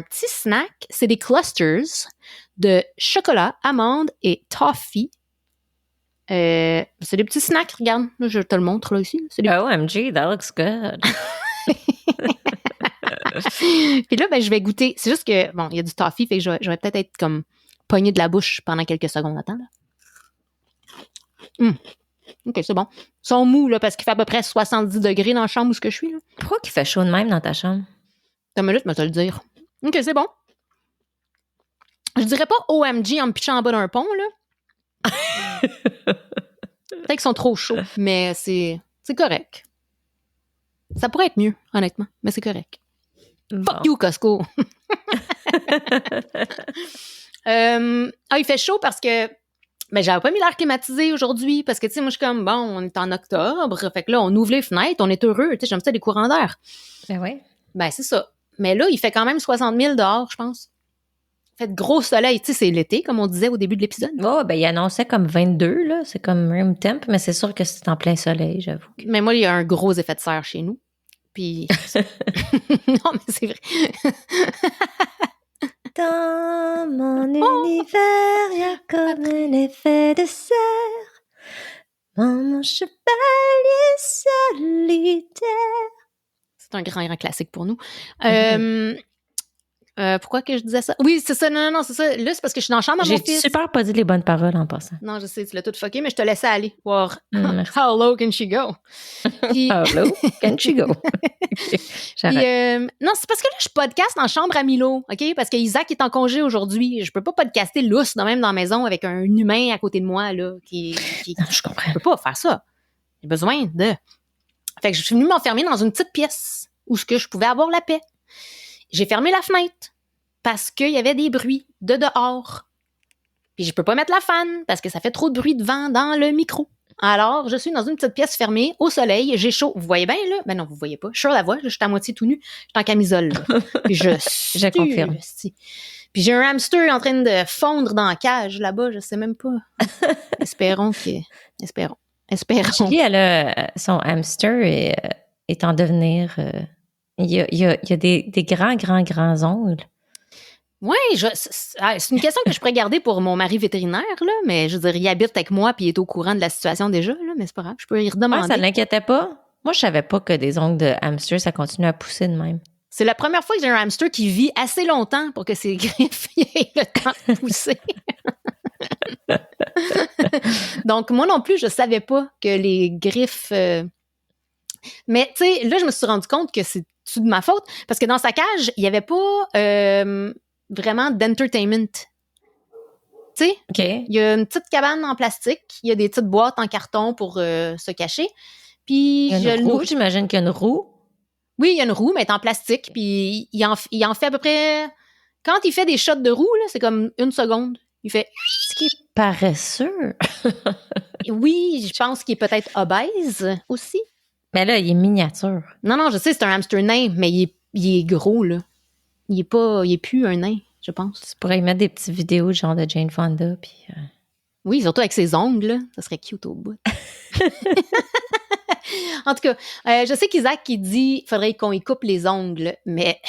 petit snack. C'est des clusters de chocolat, amandes et toffee. C'est des petits snacks, regarde. Là, je te le montre là ici. OMG, that looks good. Puis là, je vais goûter. C'est juste que, bon, il y a du toffee, fait que je vais peut-être être comme pognée de la bouche pendant quelques secondes. Attends, là. OK, c'est bon. Ils sont mous, là, parce qu'il fait à peu près 70 degrés dans la chambre où je suis, là. Pourquoi qu'il fait chaud de même dans ta chambre? T'as une minute, je vais te le dire. OK, c'est bon. Je dirais pas OMG en me pitchant en bas d'un pont, là. Peut-être qu'ils sont trop chauds, mais c'est correct. Ça pourrait être mieux, honnêtement, mais c'est correct. Bon. Fuck you, Costco! Il fait chaud parce que j'avais pas mis l'air climatisé aujourd'hui parce que, tu sais, moi, je suis comme, bon, on est en octobre, fait que là, on ouvre les fenêtres, on est heureux, tu sais, j'aime ça, des courants d'air. Ben oui. Ben, c'est ça. Mais là, il fait quand même 60 000 dehors, je pense. Il fait de gros soleil, tu sais, c'est l'été, comme on disait au début de l'épisode. Oh, ben, il annonçait comme 22, là, c'est comme room temp, mais c'est sûr que c'est en plein soleil, j'avoue. Mais moi, il y a un gros effet de serre chez nous. Puis. Non, mais c'est vrai. Dans mon univers, il y a comme un effet de serre. Mon chevalier solitaire. C'est un grand classique pour nous. Pourquoi que je disais ça? Oui, c'est ça. Non, c'est ça. Là, c'est parce que je suis dans la chambre à mon fils. J'ai super pas dit les bonnes paroles en passant. Non, je sais, tu l'as tout fucké, mais je te laissais aller voir How low can she go? Puis... How low can she go? Puis, non, c'est parce que là, je podcast en chambre à Milo, OK? Parce que Isaac est en congé aujourd'hui. Je peux pas podcaster lousse, même dans la maison, avec un humain à côté de moi, là, qui... Non, je comprends. Je peux pas faire ça. J'ai besoin de... Fait que je suis venue m'enfermer dans une petite pièce où je pouvais avoir la paix. J'ai fermé la fenêtre parce qu'il y avait des bruits de dehors. Puis je peux pas mettre la fan parce que ça fait trop de bruit de vent dans le micro. Alors, je suis dans une petite pièce fermée, au soleil, j'ai chaud. Vous voyez bien, là? Ben non, vous voyez pas. Je suis sur la voie, je suis à moitié tout nu. Je suis en camisole, là. Puis je confirme. Puis j'ai un hamster en train de fondre dans la cage, là-bas, je sais même pas. Espérons. Julie, elle a son hamster est en devenir... Il y a des grands ongles. Oui, c'est une question que je pourrais garder pour mon mari vétérinaire, là, mais je veux dire, il habite avec moi puis il est au courant de la situation déjà, là, mais c'est pas grave, je peux y redemander. Ça l'inquiétait pas? Moi, je savais pas que des ongles de hamster, ça continue à pousser de même. C'est la première fois que j'ai un hamster qui vit assez longtemps pour que ses griffes aient le temps de pousser. Donc, moi non plus, je savais pas que les griffes... Mais, tu sais, là, je me suis rendu compte que c'est tout de ma faute parce que dans sa cage, il y avait pas vraiment d'entertainment. Tu sais, il y a une petite cabane en plastique, il y a des petites boîtes en carton pour se cacher. Puis il y a une roue, j'imagine qu'il y a une roue. Oui, il y a une roue, mais elle est en plastique. Puis il en fait à peu près... Quand il fait des shots de roue, là, c'est comme 1 seconde. Il fait... Ce qui est paresseux. Oui, je pense qu'il est peut-être obèse aussi. Mais là, il est miniature. Non, je sais, c'est un hamster nain, mais il est gros, là. Il est plus un nain, je pense. Tu pourrais y mettre des petites vidéos genre de Jane Fonda, puis... Oui, surtout avec ses ongles, là. Ça serait cute au bout. En tout cas, je sais qu'Isaac qui dit qu'il faudrait qu'on y coupe les ongles, mais...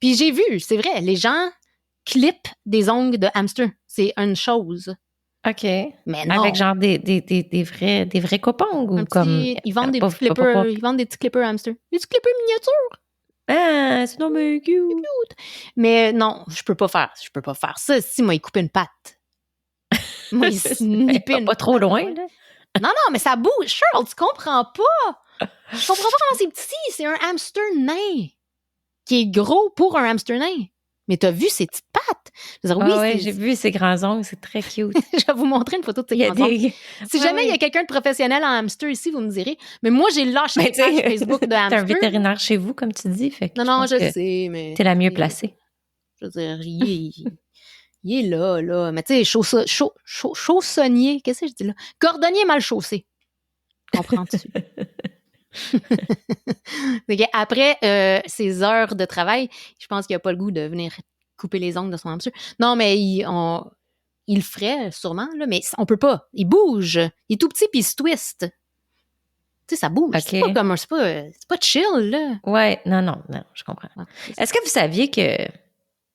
Puis j'ai vu, c'est vrai, les gens clippent des ongles de hamster. C'est une chose. OK. Mais non. Avec genre des vrais coupons ou comme... Ils vendent des petits clippers, ils vendent des petits clippers hamster. Des petits clippers miniatures. Ah, c'est donc bien cute. Mais non, je peux pas faire ça. Si moi, il coupe une patte. Moi, il snipper pas trop loin, là. Non, mais ça bouge. Charles, tu comprends pas. Je comprends pas comment c'est petit. C'est un hamster nain qui est gros pour un hamster nain. Mais t'as vu ses petites pattes? Je veux dire, oui, j'ai vu ses grands ongles. C'est très cute. Je vais vous montrer une photo de ses grands ongles. Si jamais il y a quelqu'un de professionnel en hamster ici, vous me direz. Mais moi, j'ai lâché la page Facebook de hamster. T'es un vétérinaire chez vous, comme tu dis. Fait que non, je sais, mais... T'es la mieux placée. Je veux dire, il est là. Mais tu sais, chaussonnier, qu'est-ce que je dis là? Cordonnier mal chaussé. Comprends-tu? Après ses heures de travail, je pense qu'il n'a pas le goût de venir couper les ongles de son hamster. Non, mais il le ferait sûrement, là, mais on peut pas. Il bouge. Il est tout petit puis il se twist. Tu sais, ça bouge. Okay. C'est pas chill, là. Ouais, non, je comprends. Ouais, est-ce que vous saviez que...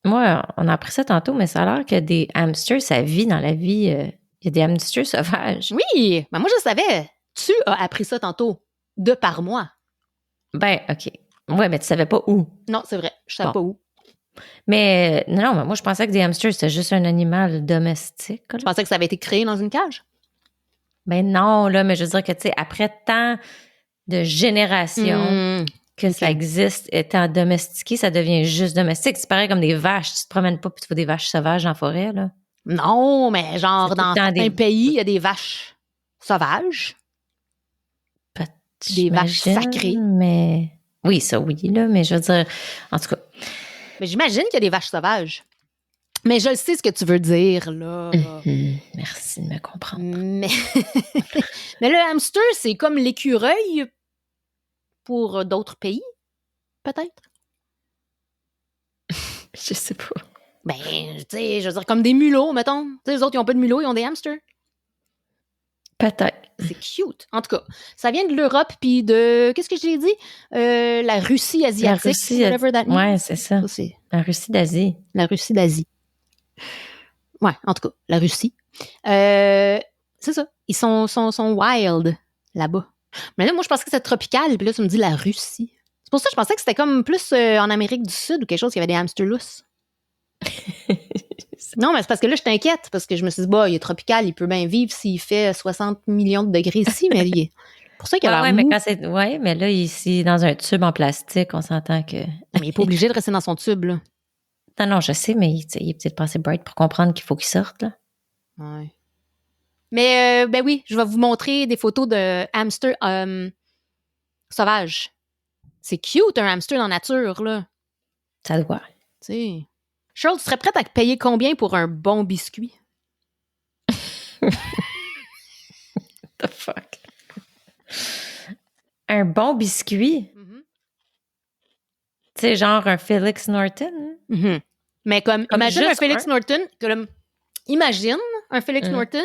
Moi, on a appris ça tantôt, mais ça a l'air que des hamsters, ça vit dans la vie. Il y a des hamsters sauvages. Oui, mais moi, je savais. Tu as appris ça tantôt, de par moi. Ben, OK. Ouais, mais tu savais pas où. Non, c'est vrai. Je savais pas où. Mais non, mais moi, je pensais que des hamsters, c'était juste un animal domestique. Je pensais que ça avait été créé dans une cage. Ben non, là, mais je veux dire que, tu sais, après tant de générations... que ça existe, étant domestiqué, ça devient juste domestique. C'est pareil comme des vaches. Tu te promènes pas puis tu vois des vaches sauvages en forêt, là. Non, mais genre dans certains pays, il y a des vaches sauvages. Des vaches sacrées. Mais oui, ça oui, là, mais je veux dire, en tout cas. Mais j'imagine qu'il y a des vaches sauvages. Mais je sais ce que tu veux dire, là. Merci de me comprendre. Mais le hamster, c'est comme l'écureuil pour d'autres pays, peut-être? Je sais pas. Ben, tu sais, je veux dire, comme des mulots, mettons. Tu sais, les autres, ils n'ont pas de mulots, ils ont des hamsters. Peut-être. C'est cute. En tout cas, ça vient de l'Europe, puis de... Qu'est-ce que je l'ai dit? La Russie asiatique. La Russie, whatever that means. Ouais, c'est ça. La Russie d'Asie. La Russie d'Asie. Ouais, en tout cas, la Russie. C'est ça. Ils sont wild, là-bas. Mais là, moi, je pensais que c'était tropical, puis là, tu me dis la Russie. C'est pour ça que je pensais que c'était comme plus en Amérique du Sud ou quelque chose qui avait des hamsters lousses. Non, mais c'est parce que là, je t'inquiète, parce que je me suis dit, bah, il est tropical, il peut bien vivre s'il fait 60 millions de degrés ici, mais il est... pour ça qu'il a l'air mou. Mais là, ici, dans un tube en plastique, on s'entend que... Mais il n'est pas obligé de rester dans son tube, là. Non, je sais, mais il est peut-être pas assez bright pour comprendre qu'il faut qu'il sorte, là. Ouais. Mais, ben oui, je vais vous montrer des photos de hamsters sauvages. C'est cute, un hamster dans la nature, là. Ça doit. Tu sais. Charles, tu serais prête à payer combien pour un bon biscuit? The fuck? Un bon biscuit? Mm-hmm. Tu sais, genre un Felix Norton? Mm-hmm. Mais comme imagine un Felix Norton, imagine un Felix Norton,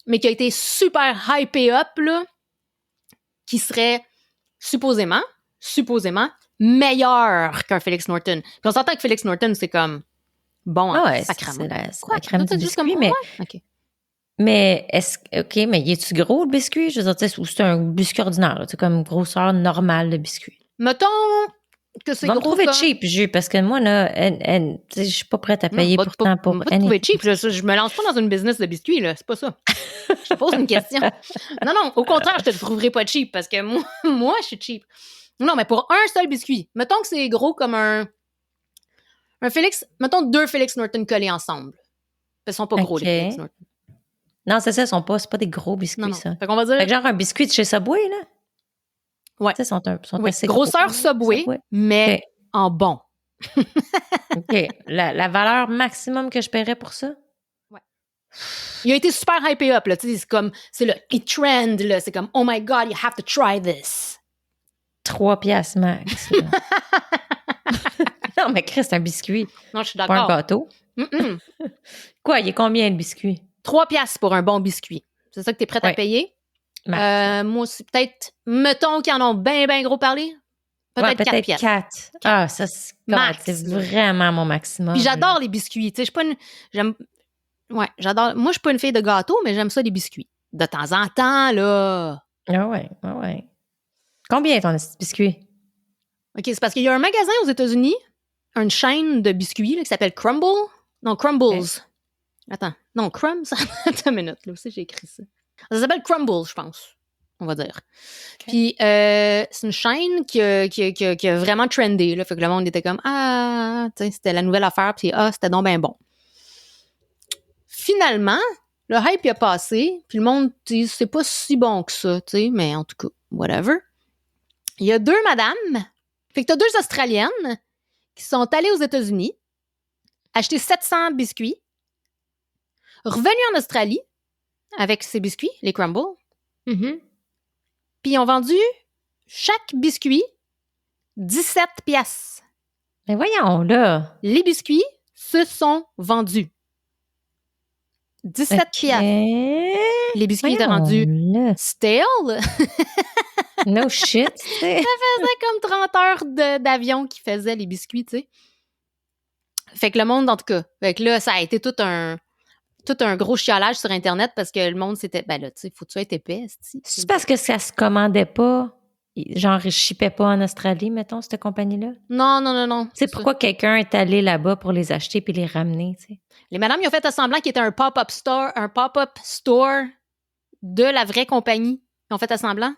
mais qui a été super hypé up, là, qui serait supposément meilleur qu'un Felix Norton. Puis on s'entend que Felix Norton, c'est comme bon, sacrément. C'est la crème du biscuit, mais... OK. Mais mais y est-tu gros, le biscuit? Je veux dire, ou c'est un biscuit ordinaire, c'est comme grosseur normale de biscuit? Mettons que c'est gros. Va me trouver cheap, parce que moi, là, je suis pas prête à payer pourtant pour... Va te trouver cheap. Je me lance pas dans une business de biscuits, là. C'est pas ça. Je te pose une question. Non, au contraire, je te trouverai pas cheap parce que moi, je suis cheap. Non, mais pour un seul biscuit, mettons que c'est gros comme un Félix, mettons 2 Felix Norton collés ensemble. Ils sont pas gros, les Felix Norton. Non, c'est ça, c'est pas des gros biscuits, non. Ça. Fait qu'on va dire... Fait que genre un biscuit de chez Subway, là? Ouais. Tu sais, sont assez grosseur gros, Subway, mais en bon. OK. La valeur maximum que je paierais pour ça? Ouais. Il a été super hypé up, là. Tu sais, c'est le « it trend », là. C'est comme « oh my God, you have to try this ». 3 piastres max. Non, mais Chris, c'est un biscuit. Non, je suis Pas d'accord. un gâteau. Quoi, il est combien le biscuit? 3 piastres pour un bon biscuit. C'est ça que t'es prête à payer? Moi aussi, peut-être, mettons qu'ils en ont bien gros parlé. Peut-être 4 piastres. 4. Ah, ça, c'est vraiment mon maximum. Puis j'adore les biscuits. Tu sais, j'adore. Moi, je suis pas une fille de gâteau, mais j'aime ça, les biscuits. De temps en temps, là. Ah ouais. Combien est ton biscuit? OK, c'est parce qu'il y a un magasin aux États-Unis, une chaîne de biscuits là, qui s'appelle Crumble. Non, Crumbles. Okay. Attends. Non, Crumbs. Attends une minute. Là aussi, j'ai écrit ça. Ça s'appelle Crumble, je pense. On va dire. Okay. Puis, c'est une chaîne qui a vraiment trendé. Là, fait que le monde était comme, c'était la nouvelle affaire. Puis, c'était donc bien bon. Finalement, le hype il a passé. Puis, le monde dit, c'est pas si bon que ça. Mais en tout cas, whatever. Il y a 2 madames. Fait que t'as 2 Australiennes qui sont allées aux États-Unis, acheter 700 biscuits, revenues en Australie avec ces biscuits, les Crumble. Mm-hmm. Puis ils ont vendu chaque biscuit 17 piastres. Mais voyons, là. Les biscuits se sont vendus. 17 piastres. Les biscuits étaient rendus stale. No shit, tu sais. Ça faisait comme 30 heures d'avion qu'ils faisaient les biscuits, tu sais. Fait que le monde, en tout cas, fait que là, ça a été tout un gros chiolage sur Internet parce que le monde, c'était, ben là, tu sais, faut-tu être épais, c'est parce que ça se commandait pas, genre, ils shippaient pas en Australie, mettons, cette compagnie-là? Non. C'est pourquoi quelqu'un est allé là-bas pour les acheter puis les ramener, tu sais. Les madames, ils ont fait semblant qu'il était un pop-up store de la vraie compagnie. Ils ont fait semblant.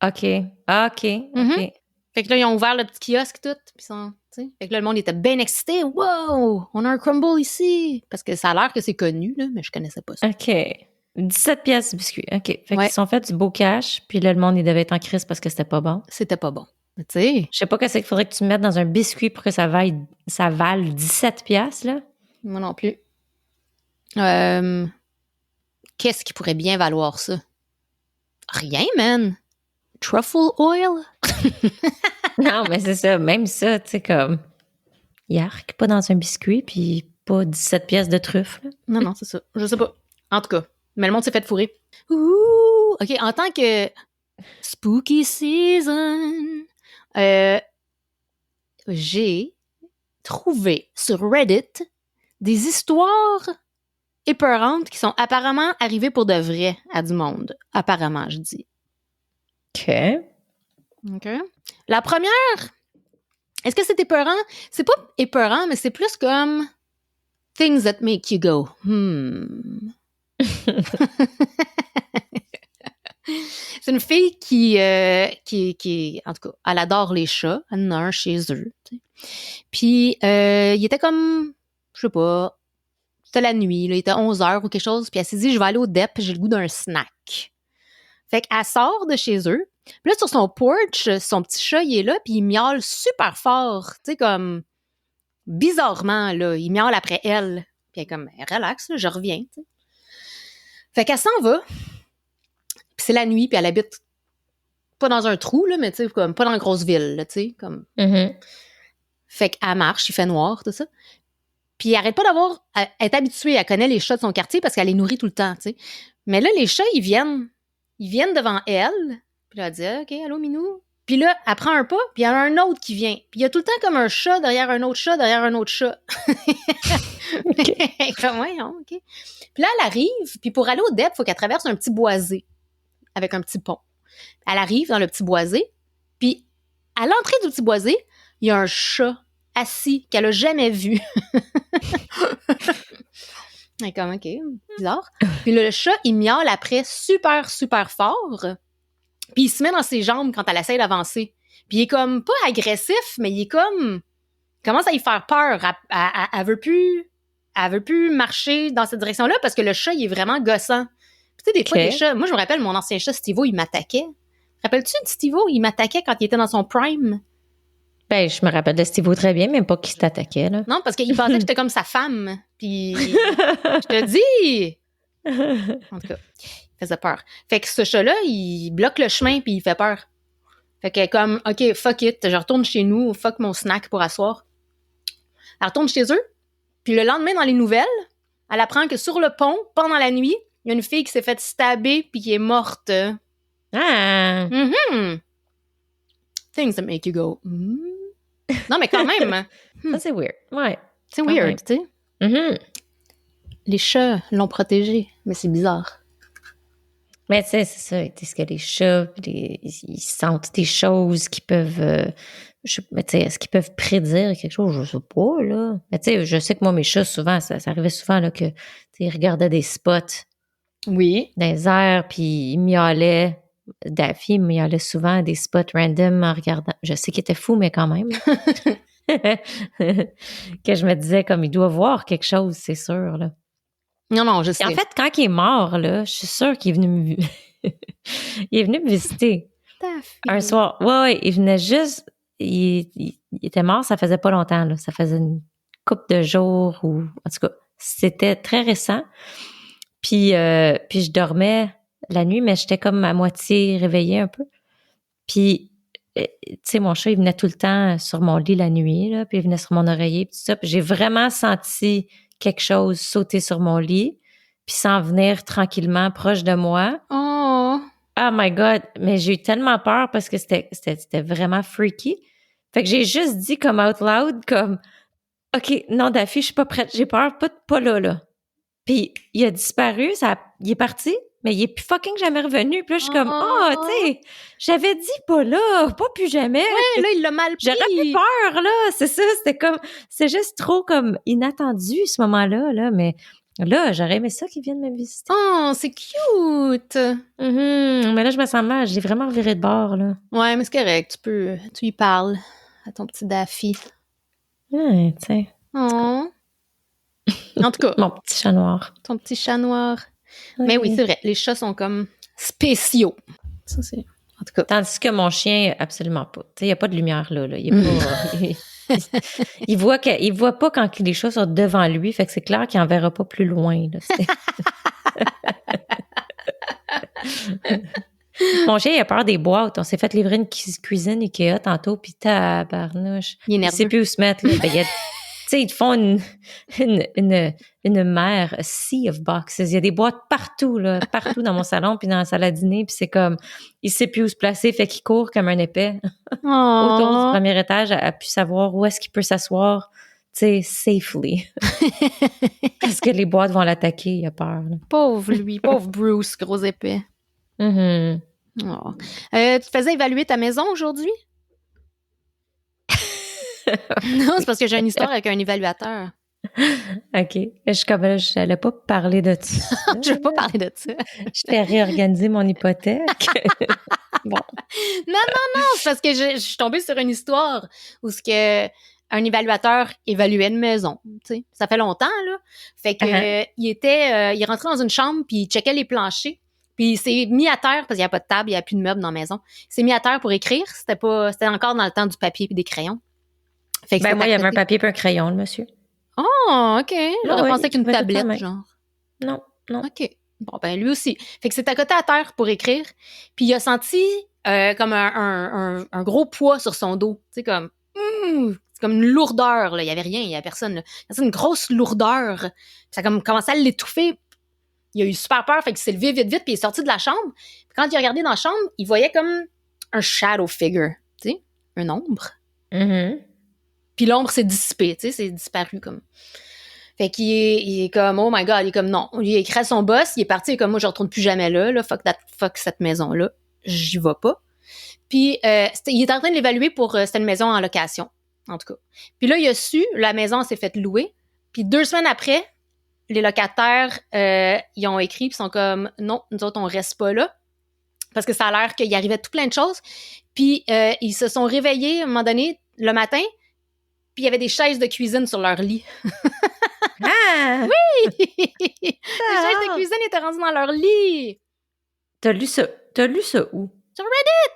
OK. Mm-hmm. Fait que là, ils ont ouvert le petit kiosque tout, puis fait que là, le monde était bien excité. Wow! On a un Crumble ici! Parce que ça a l'air que c'est connu, là, mais je connaissais pas ça. OK. 17 piastres de biscuits. OK. Fait qu'ils se sont fait du beau cash, puis là, le monde, il devait être en crise parce que c'était pas bon. C'était pas bon. Tu sais. Je sais pas qu'est-ce qu'il faudrait que tu mettes dans un biscuit pour que ça vale 17 piastres, là. Moi non plus. Qu'est-ce qui pourrait bien valoir ça? Rien, man. Truffle oil? Non, mais c'est ça. Même ça, tu sais, comme... Yark, pas dans un biscuit, puis pas 17 pièces de truffe. Là. Non, c'est ça. Je sais pas. En tout cas, mais le monde s'est fait fourrer. Ouh! OK, en tant que spooky season, j'ai trouvé sur Reddit des histoires épeurantes qui sont apparemment arrivées pour de vrai à du monde. Apparemment, je dis. OK. La première, est-ce que c'est épeurant? C'est pas épeurant, mais c'est plus comme things that make you go, C'est une fille qui, en tout cas, elle adore les chats. Elle en a un chez eux. T'sais. Puis, il était comme, je sais pas, c'était la nuit, là, il était 11h ou quelque chose. Puis elle s'est dit, je vais aller au DEP, j'ai le goût d'un snack. Fait qu'elle sort de chez eux. Puis là, sur son porch, son petit chat, il est là, puis il miaule super fort. Tu sais, comme, bizarrement, là, il miaule après elle. Puis elle est comme, relax, là, je reviens, tu sais. Fait qu'elle s'en va. Puis c'est la nuit, puis elle habite pas dans un trou, là, mais tu sais, comme, pas dans une grosse ville, là, tu sais, comme. Mm-hmm. Fait qu'elle marche, il fait noir, tout ça. Puis elle arrête pas d'avoir, elle est habituée, elle connaît les chats de son quartier parce qu'elle les nourrit tout le temps, tu sais. Mais là, les chats, ils viennent devant elle. Puis là, elle dit, OK, allô, Minou. Puis là, elle prend un pas, puis il y en a un autre qui vient. Puis il y a tout le temps comme un chat derrière un autre chat, derrière un autre chat. Comme, ouais, OK. Puis là, elle arrive, puis pour aller au DEP, il faut qu'elle traverse un petit boisé avec un petit pont. Elle arrive dans le petit boisé, puis à l'entrée du petit boisé, il y a un chat assis qu'elle a jamais vu. Elle est comme, OK, bizarre. Puis le chat, il miaule après super, super fort. Puis il se met dans ses jambes quand elle essaie d'avancer. Puis il est comme, pas agressif, mais il est comme, il commence à y faire peur. Elle veut plus marcher dans cette direction-là parce que le chat, il est vraiment gossant. Puis tu sais, des fois, les chats, moi, je me rappelle, mon ancien chat, Steve-O, il m'attaquait. Rappelles-tu de Steve-O? Il m'attaquait quand il était dans son prime. Ben, je me rappelle de Steve-O très bien, mais pas qu'il t'attaquait, là. Non, parce qu'il pensait que j'étais comme sa femme. Puis, je te dis, En tout cas, il faisait peur. Fait que ce chat-là, il bloque le chemin puis il fait peur. Fait que comme, OK, fuck it, je retourne chez nous, fuck mon snack pour asseoir. Elle retourne chez eux, puis le lendemain, dans les nouvelles, elle apprend que sur le pont, pendant la nuit, il y a une fille qui s'est faite stabber puis qui est morte. Ah! Mm-hmm. Things that make you go, Non, mais quand même. Ça, c'est weird. Ouais. C'est weird, tu sais. Mm-hmm. Les chats l'ont protégé, mais c'est bizarre. Mais tu sais, c'est ça. Est-ce que les chats, ils sentent des choses qui peuvent... mais tu sais, est-ce qu'ils peuvent prédire quelque chose? Je sais pas, là. Mais tu sais, je sais que moi, mes chats, souvent, ça arrivait souvent là, que ils regardaient des spots Oui. dans les airs, puis ils miaulaient. Daffy miaulait souvent à des spots random en regardant. Je sais qu'il était fou, mais quand même. Que je me disais, comme, il doit voir quelque chose, c'est sûr, là. Non, je sais. Et en fait, quand il est mort, là, je suis sûre qu'il est venu il est venu me visiter. Un soir. Ouais, il venait juste... Il était mort, ça faisait pas longtemps, là. Ça faisait une couple de jours ou... En tout cas, c'était très récent. Puis je dormais la nuit, mais j'étais comme à moitié réveillée un peu. Puis, tu sais, mon chat, il venait tout le temps sur mon lit la nuit, là, puis il venait sur mon oreiller, puis tout ça. Puis j'ai vraiment senti quelque chose sauter sur mon lit, puis s'en venir tranquillement proche de moi. Oh my God! Mais j'ai eu tellement peur parce que c'était vraiment freaky. Fait que j'ai juste dit comme out loud, comme « OK, non, Daffy, je suis pas prête, j'ai peur, pas là. » Puis il a disparu, il est parti, mais il est plus fucking jamais revenu. Puis là, je suis comme « tu sais, j'avais dit pas là, pas plus jamais. » Ouais, là, il l'a mal pris. J'aurais eu peur, là, c'est ça, c'est juste trop comme inattendu ce moment-là, là, mais... Là, j'aurais aimé ça qu'ils viennent me visiter. Oh, c'est cute! Mais là, je me sens mal. J'ai vraiment viré de bord, là. Ouais, mais c'est correct. Tu y parles à ton petit Daffy. Ouais, tu sais. Oh. En tout cas. Mon petit chat noir. Ton petit chat noir. Oui. Mais oui, c'est vrai. Les chats sont comme spéciaux. Ça, c'est... En tout cas. Tandis que mon chien, absolument pas. Tu sais, il n'y a pas de lumière là. Il est pas... il voit pas quand les chats sont devant lui, fait que c'est clair qu'il en verra pas plus loin. Là, mon chien, il a peur des boîtes. On s'est fait livrer une cuisine Ikea tantôt, puis tabarnouche. Il sait plus où se mettre. Là. Tu sais, ils te font une mer, a sea of boxes. Il y a des boîtes partout, là, partout dans mon salon, puis dans la salle à dîner, puis c'est comme, il sait plus où se placer, fait qu'il court comme un épais autour du premier étage, à pu savoir où est-ce qu'il peut s'asseoir, tu sais, safely. Parce que les boîtes vont l'attaquer, il a peur. Là. Pauvre lui, pauvre Bruce, gros épais. Mm-hmm. Oh. Tu faisais évaluer ta maison aujourd'hui? Non, c'est parce que j'ai une histoire avec un évaluateur. OK. Je suis comme là, je n'allais pas parler de ça. Je ne veux pas parler de ça. Je t'ai réorganisé mon hypothèque. Bon. Non, c'est parce que je suis tombée sur une histoire où un évaluateur évaluait une maison. Tu sais, ça fait longtemps, là. Fait que il rentrait dans une chambre puis il checkait les planchers. Puis il s'est mis à terre, parce qu'il n'y a pas de table, il n'y a plus de meubles dans la maison. Il s'est mis à terre pour écrire. C'était encore dans le temps du papier et des crayons. Fait que moi, il y avait un papier et un crayon, le monsieur. Oh, OK. J'aurais pensé qu'une tablette, genre. Non. OK. Bon, ben lui aussi. Fait que c'est à côté à terre pour écrire. Puis il a senti comme un gros poids sur son dos. Tu sais, comme... c'est comme une lourdeur, là. Il y avait rien, il y avait personne, là. C'est une grosse lourdeur. Puis ça a comme commencé à l'étouffer. Il a eu super peur, fait qu'il s'est levé vite, puis il est sorti de la chambre. Puis quand il a regardé dans la chambre, il voyait comme un shadow figure, tu sais, un ombre. Mm-hmm. Puis l'ombre s'est dissipée, tu sais, c'est disparu comme. Fait qu'il est comme, oh my God, il est comme, non. Il a écrit à son boss, il est parti, il est comme, moi, je retourne plus jamais là, fuck cette maison-là, j'y vais pas. Puis il est en train de l'évaluer pour, c'était une maison en location, en tout cas. Puis là, il a su, la maison s'est faite louer, puis 2 semaines après, les locataires, ils ont écrit puis sont comme non, nous autres on reste pas là parce que ça a l'air qu'il arrivait tout plein de choses. Puis ils se sont réveillés à un moment donné le matin, puis il y avait des chaises de cuisine sur leur lit. Ah oui, les chaises de cuisine étaient rendues dans leur lit. T'as lu ça où? Sur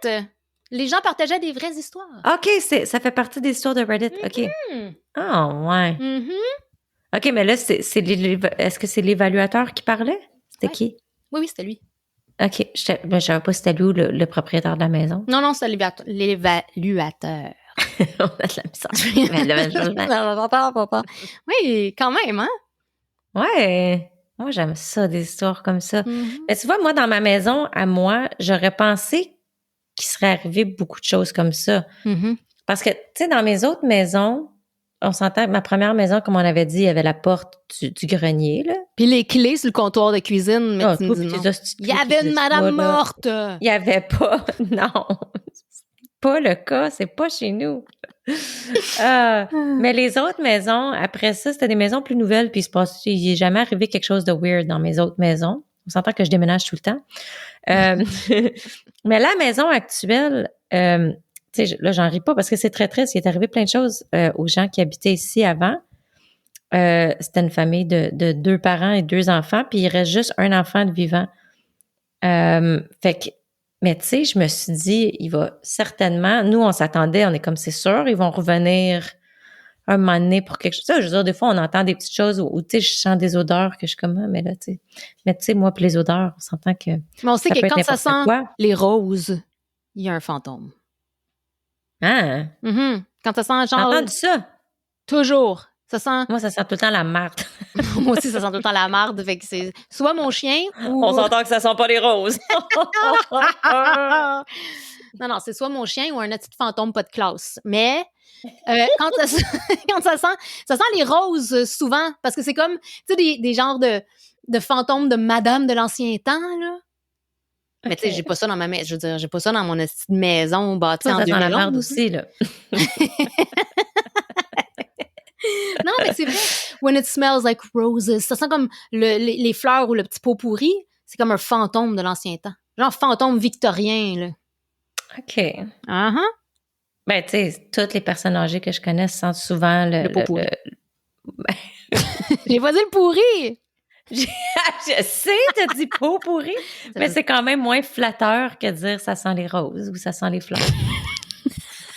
Reddit. Les gens partageaient des vraies histoires. OK, ça fait partie des histoires de Reddit. OK. Ah, ouais. Mm-hmm. OK, mais là, est-ce que c'est l'évaluateur qui parlait? C'était qui? Oui, c'était lui. OK. Je savais pas c'était lui le propriétaire de la maison. Non, c'était l'évaluateur. On a de la misère. Oui, quand même, hein? Ouais. Moi, j'aime ça, des histoires comme ça. Mm-hmm. Mais tu vois, moi, dans ma maison, à moi, j'aurais pensé qu'il serait arrivé beaucoup de choses comme ça. Mm-hmm. Parce que, tu sais, dans mes autres maisons, on s'entend que ma première maison, comme on avait dit, il y avait la porte du grenier, là. Puis les clés sur le comptoir de cuisine, mais tu me dis non. Il y avait une madame morte! Il y avait pas, non. Pas le cas, c'est pas chez nous. Mais les autres maisons, après ça, c'était des maisons plus nouvelles, puis il est jamais arrivé quelque chose de weird dans mes autres maisons. On s'entend que je déménage tout le temps. Mais la maison actuelle, tu sais, là, j'en ris pas parce que c'est très triste. Il est arrivé plein de choses aux gens qui habitaient ici avant. C'était une famille de 2 parents et 2 enfants, puis il reste juste un enfant de vivant. Fait que, mais tu sais, je me suis dit, il va certainement, nous, on s'attendait, on est comme, c'est sûr, ils vont revenir un moment donné pour quelque chose. Je veux dire, des fois, on entend des petites choses où tu sais, je sens des odeurs que je suis comme, mais là, tu sais. Mais tu sais, moi, puis les odeurs, on s'entend que. Mais on sait que quand ça sent les roses, il y a un fantôme. Ah! Mm-hmm. Quand ça sent genre. J'ai entendu ça. Toujours. Ça sent. Moi, ça sent tout le temps la marde. Moi aussi, ça sent tout le temps la marde. Fait que c'est soit mon chien ou. On s'entend que ça sent pas les roses. Non, c'est soit mon chien ou un petit fantôme pas de classe. Mais quand ça sent les roses souvent, parce que c'est comme, tu sais, des genres de fantômes de madame de l'ancien temps, là. Mais tu sais, j'ai pas ça dans ma maison. Je veux dire, j'ai pas ça dans mon petite maison bâtie en 2011. Ça sent la merde aussi, là. Non, mais c'est vrai. When it smells like roses. Ça sent comme les fleurs ou le petit pot pourri. C'est comme un fantôme de l'ancien temps. Genre fantôme victorien, là. OK. Uh-huh. Ben, tu sais, toutes les personnes âgées que je connais sentent souvent le pot pourri. J'ai pas dit le pourri! Je sais, t'as dit pot pourri, mais c'est quand même moins flatteur que de dire ça sent les roses ou ça sent les fleurs.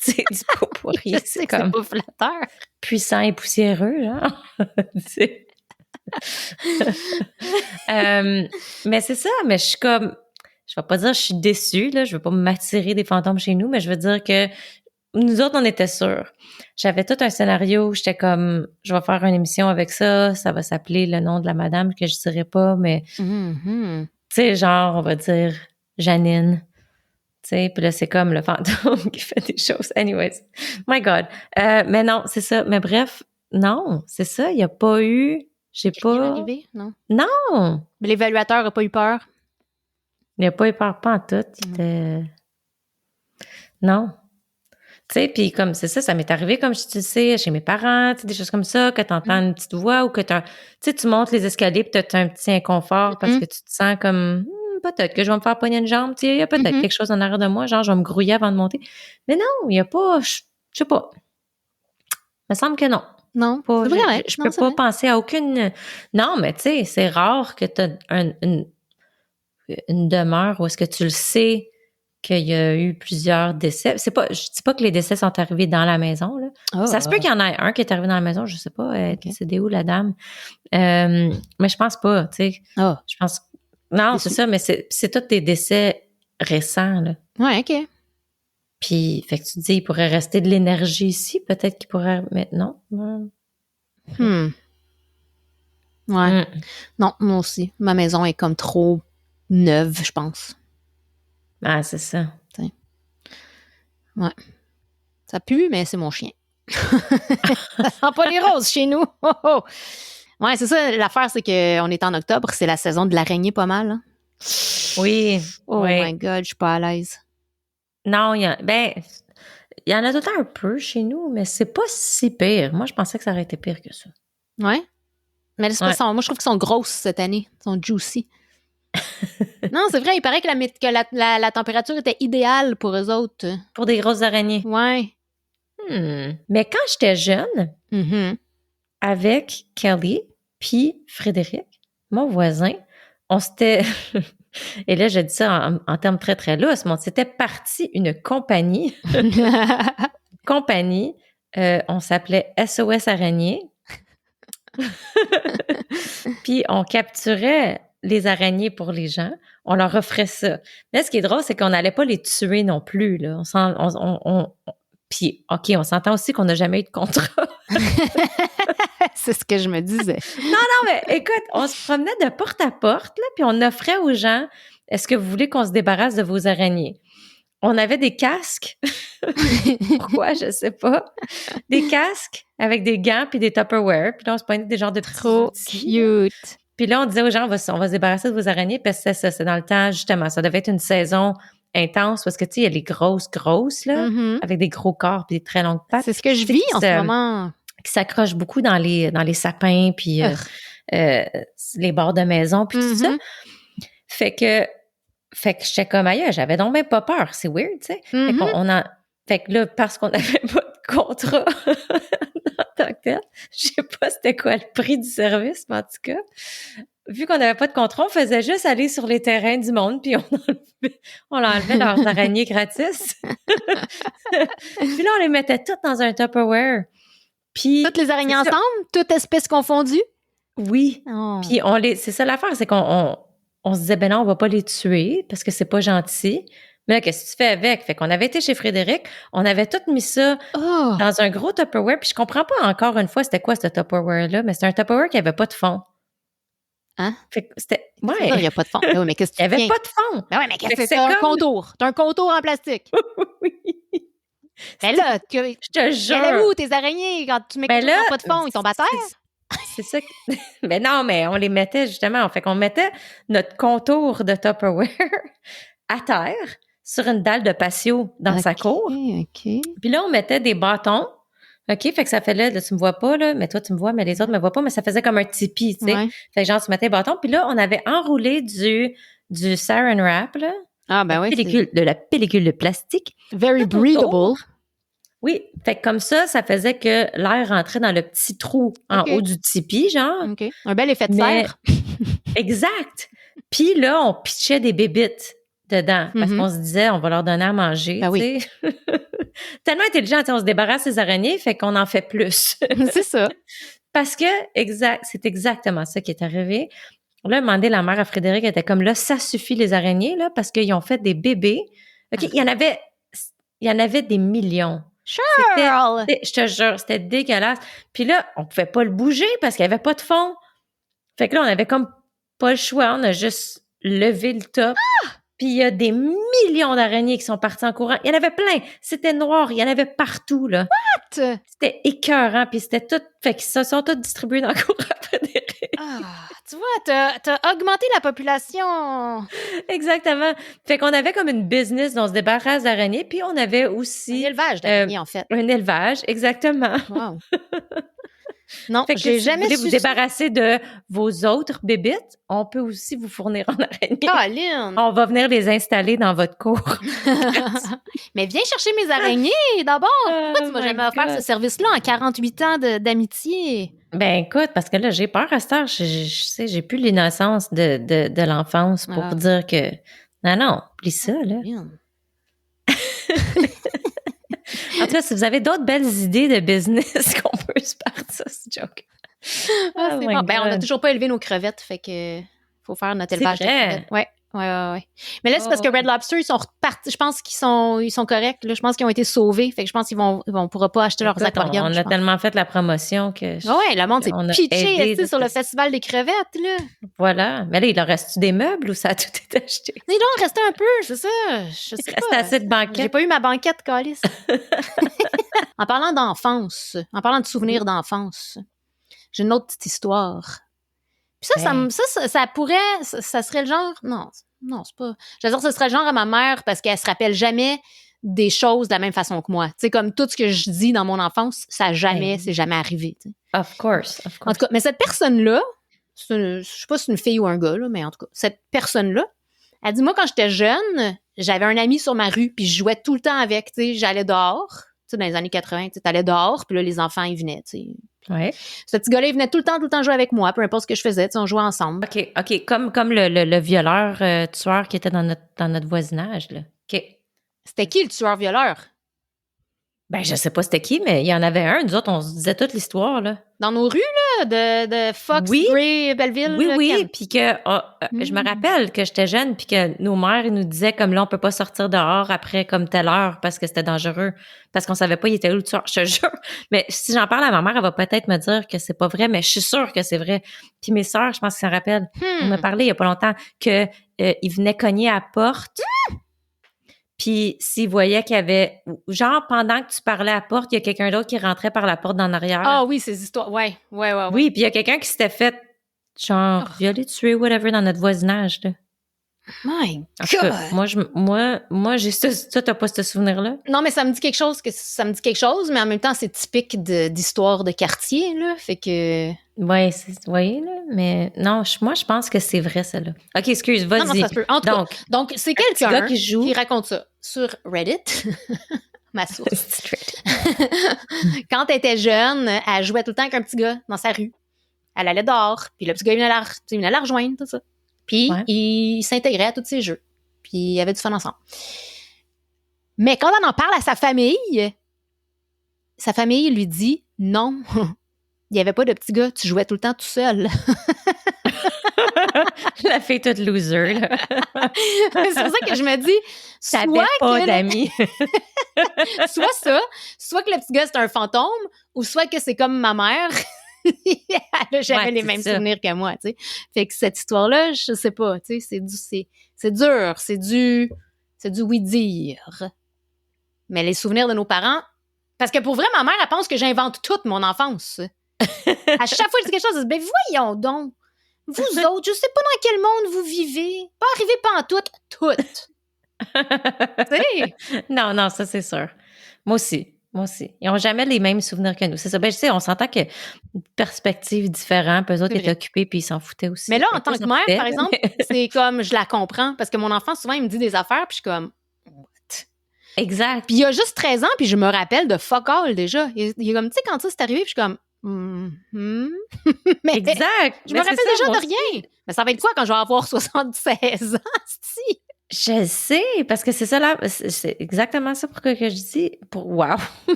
C'est du pot pourri. C'est comme pas flatteur. Puissant et poussiéreux, genre. Mais c'est ça, mais je suis comme, je vais pas dire que je suis déçue, là, je veux pas m'attirer des fantômes chez nous, mais je veux dire que nous autres, on était sûrs. J'avais tout un scénario, j'étais comme, je vais faire une émission avec ça va s'appeler le nom de la madame que je dirais pas, mais tu sais, genre, on va dire Janine. Tu sais, puis là, c'est comme le fantôme qui fait des choses. Anyways, my God. Mais non, c'est ça. Mais bref, non, c'est ça. Il n'y a pas eu... J'ai pas... arrivé? Non. Non! Mais l'évaluateur n'a pas eu peur? Il n'a pas eu peur, pas en tout. Il était... Non. Tu sais, puis comme c'est ça, ça m'est arrivé, comme je te sais, chez mes parents, tu sais, des choses comme ça, que tu entends une petite voix ou que tu sais, tu montes les escaliers puis tu as un petit inconfort parce que tu te sens comme... peut-être que je vais me faire pogner une jambe, tu sais, il y a peut-être quelque chose en arrière de moi, genre je vais me grouiller avant de monter. Mais non, il n'y a pas, je sais pas. Il me semble que non. Non, pas, je peux pas penser à aucune... Non, mais tu sais, c'est rare que tu as une demeure où est-ce que tu le sais qu'il y a eu plusieurs décès. C'est pas, je dis pas que les décès sont arrivés dans la maison, là. Ça se peut qu'il y en ait un qui est arrivé dans la maison, je sais pas, elle est décédée où, la dame. Mais je pense pas, tu sais. Je pense... Non, c'est ça, mais c'est tous des décès récents, là. Ouais, OK. Puis, fait que tu te dis, il pourrait rester de l'énergie ici, peut-être qu'il pourrait... Mais non. Ouais. Non, moi aussi. Ma maison est comme trop neuve, je pense. Ah, c'est ça. T'sais. Ouais. Ça pue, mais c'est mon chien. Ça sent pas les roses chez nous. Ouais, c'est ça. L'affaire, c'est qu'on est en octobre. C'est la saison de l'araignée pas mal. Hein? Oui. Oh my God, je suis pas à l'aise. Non, il y en a tout le temps un peu chez nous, mais c'est pas si pire. Moi, je pensais que ça aurait été pire que ça. Ouais? Mais moi, je trouve qu'ils sont grosses cette année. Ils sont juicy. Non, c'est vrai. Il paraît que la température était idéale pour eux autres. Pour des grosses araignées. Ouais. Mais quand j'étais jeune, avec Kelly puis Frédéric, mon voisin, on s'était... Et là, je dis ça en termes très, très lousses, mais on s'était parti une compagnie. On s'appelait SOS Araignée. Puis on capturait les araignées pour les gens, on leur offrait ça. Mais ce qui est drôle, c'est qu'on n'allait pas les tuer non plus, là. Puis, OK, on s'entend aussi qu'on n'a jamais eu de contrat. C'est ce que je me disais. Non, mais écoute, on se promenait de porte à porte, là, puis on offrait aux gens, est-ce que vous voulez qu'on se débarrasse de vos araignées? On avait des casques. Pourquoi? Je sais pas. Des casques avec des gants puis des Tupperware. Puis là, on se pointait des genres de petits Trop outils. cute. Puis là, on disait aux gens, on va se débarrasser de vos araignées parce que c'est ça, c'est dans le temps, justement. Ça devait être une saison intense parce que, tu sais, il y a les grosses, là, avec des gros corps puis des très longues pattes. C'est ce que je vis en ce moment. Qui s'accrochent beaucoup dans les sapins puis les bords de maison puis tout ça. Fait que j'étais comme ailleurs, j'avais donc même pas peur. C'est weird, tu sais. Fait que là, parce qu'on n'avait pas de contrat en tant que tel, je sais pas c'était quoi le prix du service, mais en tout cas, vu qu'on n'avait pas de contrat, on faisait juste aller sur les terrains du monde puis on enlevait leurs araignées gratis. Puis là, on les mettait toutes dans un Tupperware. Puis, toutes les araignées ensemble? Toutes espèces confondues? Oui. Oh. Puis c'est ça l'affaire, c'est qu'on se disait, ben non, on va pas les tuer parce que c'est pas gentil. Mais là, qu'est-ce que tu fais avec? Fait qu'on avait été chez Frédéric, on avait tout mis ça dans un gros Tupperware, puis je comprends pas encore une fois c'était quoi ce Tupperware-là, mais c'était un Tupperware qui avait pas de fond. Hein? Fait que c'était... Ouais. Il n'y a pas de fond. Ben oui, mais qu'est-ce que tu Il y avait pas de fond. Ben ouais, mais qu'est-ce que c'est? Un contour. T'as un contour en plastique. Oui. Ben là, je te jure. Elle est où tes araignées quand tu mets pas de fond? Ils tombent à terre? C'est ça. Mais non, mais on les mettait justement. Fait qu'on mettait notre contour de Tupperware à terre sur une dalle de patio dans sa cour. OK. Puis là, on mettait des bâtons. OK? Fait que ça fait là, tu me vois pas, là, mais toi, tu me vois, mais les autres me voient pas, mais ça faisait comme un tipi, tu sais. Ouais. Fait que genre, tu mettais les bâtons. Puis là, on avait enroulé du saran wrap, là. Ah, ben oui. De la pellicule de plastique. Very breathable. Oui, fait que comme ça faisait que l'air rentrait dans le petit trou en haut du tipi, genre. OK. Un bel effet de serre. Exact. Puis là, on pitchait des bébites dedans parce qu'on se disait, on va leur donner à manger, tu sais. Tellement intelligent, on se débarrasse des araignées, fait qu'on en fait plus. C'est ça. Parce que, c'est exactement ça qui est arrivé. Là, demandé la mère à Frédéric, elle était comme, là, ça suffit les araignées, là, parce qu'ils ont fait des bébés. OK, il y en avait des millions. Sure! Je te jure, c'était dégueulasse. Puis là, on pouvait pas le bouger parce qu'il y avait pas de fond. Fait que là, on avait comme pas le choix. On a juste levé le top. Puis il y a des millions d'araignées qui sont parties en courant. Il y en avait plein. C'était noir. Il y en avait partout, là. What? C'était écœurant. Puis c'était tout... Fait qu'ils se sont tous distribués dans le courant à Frédéric. Tu vois, t'as augmenté la population. Exactement. Fait qu'on avait comme une business dont on se débarrasse d'araignées. Puis on avait aussi... Un élevage d'araignées, en fait. Un élevage, exactement. Wow. Non, fait que j'ai si jamais vous voulez vous débarrasser de vos autres bébites, on peut aussi vous fournir en araignées. Caroline! On va venir les installer dans votre cour. Mais viens chercher mes araignées d'abord. Pourquoi tu m'as jamais offert ce service-là en 48 ans d'amitié? Ben écoute, parce que là, j'ai peur à cette heure. Je sais, j'ai plus l'innocence de l'enfance pour dire que... Non, oublie ça, là. En tout cas, si vous avez d'autres belles idées de business qu'on peut se partir, c'est joke. C'est bon. Ben, on n'a toujours pas élevé nos crevettes, fait que faut faire notre élevage de crevettes. Ouais. Mais là, c'est parce que Red Lobster, ils sont repartis. Je pense qu'ils sont corrects. Là. Je pense qu'ils ont été sauvés. Fait que je pense qu'ils vont pourra pas acheter leurs aquariums. On a tellement fait la promotion que... Ouais, le monde s'est pitché sur le festival des crevettes, là. Voilà. Mais là, il leur reste-tu des meubles ou ça a tout été acheté? Il doit en rester un peu, c'est ça. Je sais pas. Il reste assez de banquettes. J'ai pas eu ma banquette, Calice. En parlant d'enfance, en parlant de souvenirs d'enfance, j'ai une autre petite histoire. Puis ça pourrait... Ça serait le genre... Non, c'est pas... Je veux dire, ce serait le genre à ma mère parce qu'elle se rappelle jamais des choses de la même façon que moi. Tu sais, comme tout ce que je dis dans mon enfance, c'est jamais arrivé. T'sais. Of course. En tout cas, mais cette personne-là, je sais pas si c'est une fille ou un gars, là, mais en tout cas, cette personne-là, elle dit, moi, quand j'étais jeune, j'avais un ami sur ma rue, puis je jouais tout le temps avec, tu sais, j'allais dehors. Tu sais, dans les années 80, tu allais dehors, puis là, les enfants, ils venaient, tu sais. Ouais. Ce petit gars-là, il venait tout le temps jouer avec moi, peu importe ce que je faisais, on jouait ensemble. OK. Comme le violeur tueur qui était dans notre voisinage, là. OK. C'était qui le tueur-violeur? Ben, je sais pas c'était qui, mais il y en avait un. Nous autres, on se disait toute l'histoire, là. Dans nos rues, là, de Fox, Oui. Gray, Belleville. Oui, puis que je me rappelle que j'étais jeune, puis que nos mères ils nous disaient comme là, on peut pas sortir dehors après comme telle heure parce que c'était dangereux, parce qu'on savait pas il était où le tueur, je te jure. Mais si j'en parle à ma mère, elle va peut-être me dire que c'est pas vrai, mais je suis sûre que c'est vrai. Puis mes sœurs, je pense qu'ils s'en rappellent. On m'a parlé il y a pas longtemps que ils venaient cogner à la porte. Puis s'ils voyaient qu'il y avait... Genre, pendant que tu parlais à la porte, il y a quelqu'un d'autre qui rentrait par la porte d'en arrière. Ah oui, ces histoires. Ouais. Oui, puis il y a quelqu'un qui s'était fait, genre, violer, tuer, whatever, dans notre voisinage, là. My God! Moi, j'ai ça, t'as pas ce souvenir-là? Non, mais ça me dit quelque chose, mais en même temps, c'est typique d'histoire de quartier, là. Fait que... Ouais, vous voyez, là. Mais non, moi, je pense que c'est vrai, celle-là. OK, excuse, vas-y. Non, ça se peut. En tout cas, donc c'est quelqu'un qui raconte ça sur Reddit. Ma source. Quand elle était jeune, elle jouait tout le temps avec un petit gars dans sa rue. Elle allait dehors, puis le petit gars, il venait la rejoindre, tout ça. Puis il s'intégrait à tous ses jeux. Puis il y avait du fun ensemble. Mais quand on en parle à sa famille lui dit « Non, il n'y avait pas de petit gars, tu jouais tout le temps tout seul. » La fille toute loser, là. C'est pour ça que je me dis, soit pas d'amis. soit que le petit gars, c'est un fantôme, ou soit que c'est comme ma mère. Elle a jamais les mêmes souvenirs que moi, tu sais. Fait que cette histoire-là, je sais pas, tu sais, c'est dur, c'est du oui-dire. Mais les souvenirs de nos parents, parce que pour vrai, ma mère, elle pense que j'invente toute mon enfance. À chaque fois que je dis quelque chose, elle dit, ben voyons donc, vous autres, je sais pas dans quel monde vous vivez, pas arrivé pantoute, toutes. Tu sais? Non, ça c'est sûr. Moi aussi. Ils n'ont jamais les mêmes souvenirs que nous. C'est ça. Ben, je sais, on s'entend que perspectives différentes, puis eux autres étaient occupés, puis ils s'en foutaient aussi. Mais là, en tant que mère, par exemple, c'est comme, je la comprends, parce que mon enfant, souvent, il me dit des affaires, puis je suis comme, what? Exact. Puis il a juste 13 ans, puis je me rappelle de fuck all déjà. Il est comme, tu sais, quand ça c'est arrivé, puis je suis comme, Mais exact. Je me rappelle déjà de rien. Mais ça va être quoi quand je vais avoir 76 ans, si? Je sais, parce que c'est ça là, c'est exactement ça pourquoi que je dis. Wow!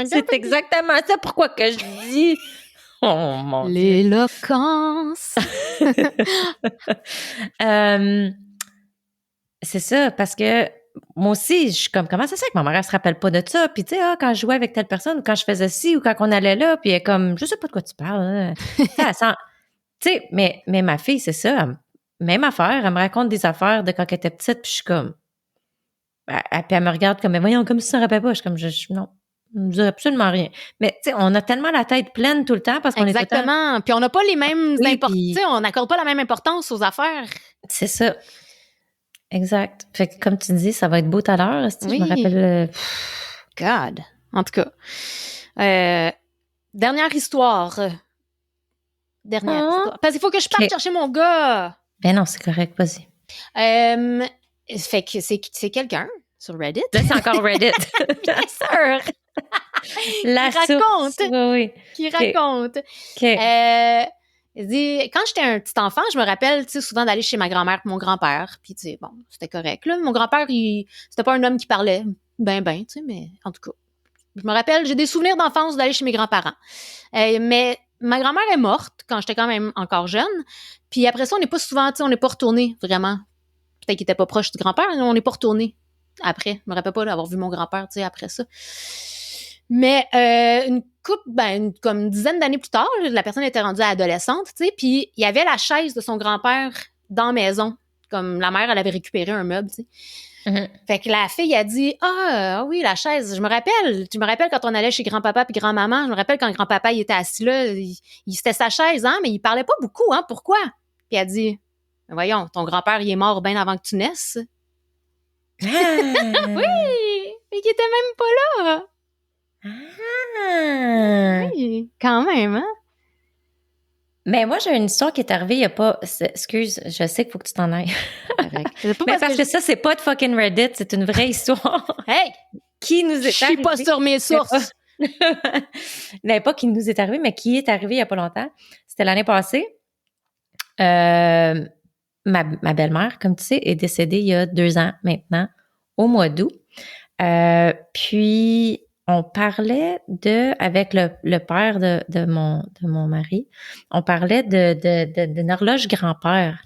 C'est exactement ça pourquoi que je dis. Oh mon Dieu! L'éloquence! C'est ça, parce que moi aussi, je suis comme, comment ça se fait que ma mère, elle se rappelle pas de ça? Puis tu sais, quand je jouais avec telle personne, ou quand je faisais ci, ou quand on allait là, puis elle est comme, je sais pas de quoi tu parles. Tu sais, mais ma fille, c'est ça. Même affaire, elle me raconte des affaires de quand elle était petite, puis je suis comme... Puis elle me regarde comme, mais voyons, comme si ça ne rappelle pas. Je suis comme, non, je ne dirais absolument rien. Mais, tu sais, on a tellement la tête pleine tout le temps parce qu'on est tout le temps... Exactement. Puis on n'a pas les mêmes importances. On n'accorde pas la même importance aux affaires. C'est ça. Exact. Fait que, comme tu dis, ça va être beau tout à l'heure. Oui. Je me rappelle... God. En tout cas. Dernière histoire. Parce qu'il faut que je parte chercher mon gars. Ben non, c'est correct, vas-y. Fait que c'est quelqu'un sur Reddit. Là, c'est encore Reddit. Bien sûr. Qui raconte. Il dit, quand j'étais un petit enfant, je me rappelle, tu sais, souvent d'aller chez ma grand-mère et mon grand-père. Puis, tu sais, bon, c'était correct. Là, mon grand-père, c'était pas un homme qui parlait ben, tu sais, mais en tout cas. Je me rappelle, j'ai des souvenirs d'enfance d'aller chez mes grands-parents. Mais ma grand-mère est morte quand j'étais quand même encore jeune. Puis après ça, on n'est pas souvent, tu sais, on n'est pas retourné vraiment. Peut-être qu'il était pas proche du grand-père, mais on n'est pas retourné après. Je me rappelle pas d'avoir vu mon grand-père, tu sais, après ça. Mais comme une dizaine d'années plus tard, la personne était rendue adolescente, tu sais, puis il y avait la chaise de son grand-père dans la maison. Comme la mère, elle avait récupéré un meuble, tu sais. Mm-hmm. Fait que la fille a dit oui, la chaise, je me rappelle quand on allait chez grand-papa puis grand-maman, je me rappelle quand grand-papa il était assis là, c'était sa chaise, hein, mais il parlait pas beaucoup, hein, pourquoi? Puis elle a dit voyons, ton grand-père il est mort bien avant que tu naisses. Oui, mais qui était même pas là. Oui, quand même, hein? Mais moi, j'ai une histoire qui est arrivée il n'y a pas... Excuse, je sais qu'il faut que tu t'en ailles. Mais parce que ça, c'est pas de fucking Reddit, c'est une vraie histoire. Hey! Qui nous est arrivée. Je suis pas sur mes sources. Mais pas qui nous est arrivé, mais qui est arrivé il n'y a pas longtemps. C'était l'année passée. Ma belle-mère, comme tu sais, est décédée il y a 2 ans maintenant, au mois d'août. Puis, on parlait avec le père de mon mari, on parlait d'une horloge grand-père.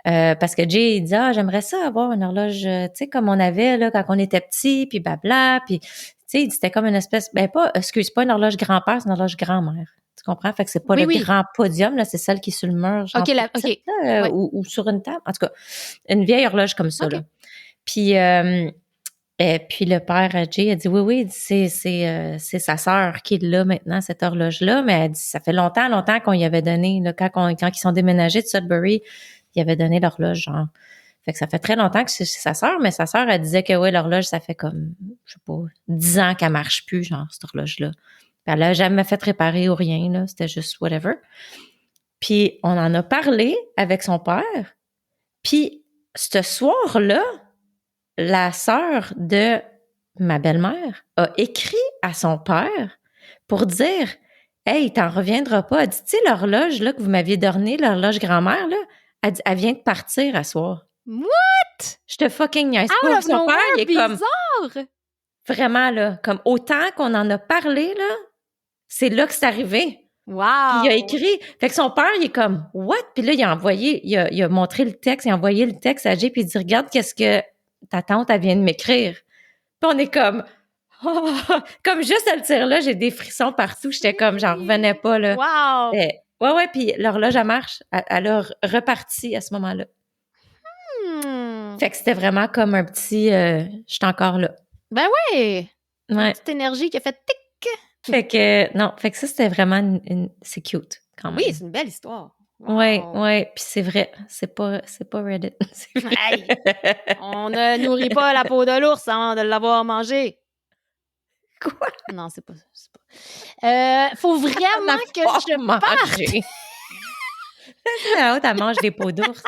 Parce que Jay il dit j'aimerais ça avoir une horloge, tu sais, comme on avait là quand on était petit, puis blabla, puis tu sais, c'était comme une espèce, pas une horloge grand-père, c'est une horloge grand-mère. Tu comprends? Fait que c'est pas le grand podium, là, c'est celle qui est sur le mur, genre petite, là, ou sur une table. En tout cas, une vieille horloge comme ça, là. Puis le père Jay a dit oui, c'est sa sœur qui l'a maintenant, cette horloge-là, mais elle dit ça fait longtemps qu'on y avait donné, là, quand ils sont déménagés de Sudbury, il avait donné l'horloge, genre. Fait que ça fait très longtemps que c'est sa sœur, mais sa sœur, elle disait que l'horloge, ça fait comme, je sais pas, 10 ans qu'elle marche plus, genre, cette horloge-là. Puis elle l'a jamais fait réparer ou rien, là. C'était juste whatever. Puis on en a parlé avec son père. Puis ce soir-là, la sœur de ma belle-mère a écrit à son père pour dire « Hey, t'en reviendras pas. » Elle dit « Tu sais, l'horloge là, que vous m'aviez donnée, l'horloge grand-mère, là, elle dit « Elle vient de partir à soir. » What? Je te fucking niaise pas. Son père, il est bizarre. Comme... Vraiment, là, comme autant qu'on en a parlé, là, c'est là que c'est arrivé. Wow! Puis il a écrit. Fait que son père, il est comme « What? » Puis là, il a montré le texte, il a envoyé le texte à Jay, puis il dit « Regarde qu'est-ce que ta tante, elle vient de m'écrire. » Puis on est comme... Oh, comme juste à le dire là, j'ai des frissons partout. J'étais comme, j'en revenais pas, là. Wow! Ouais, puis l'horloge, elle marche. Elle a reparti à ce moment-là. Fait que c'était vraiment comme un petit... je suis encore là. Ben oui! Ouais. Une petite énergie qui a fait tic! Fait que ça, c'était vraiment c'est cute, quand même. Oui, c'est une belle histoire. Wow. Ouais, puis c'est vrai, c'est pas Reddit. C'est vrai. Hey, on ne nourrit pas la peau de l'ours avant de l'avoir mangé. Quoi? Non, c'est pas. Faut vraiment que je parte. Elle mange des peaux d'ours.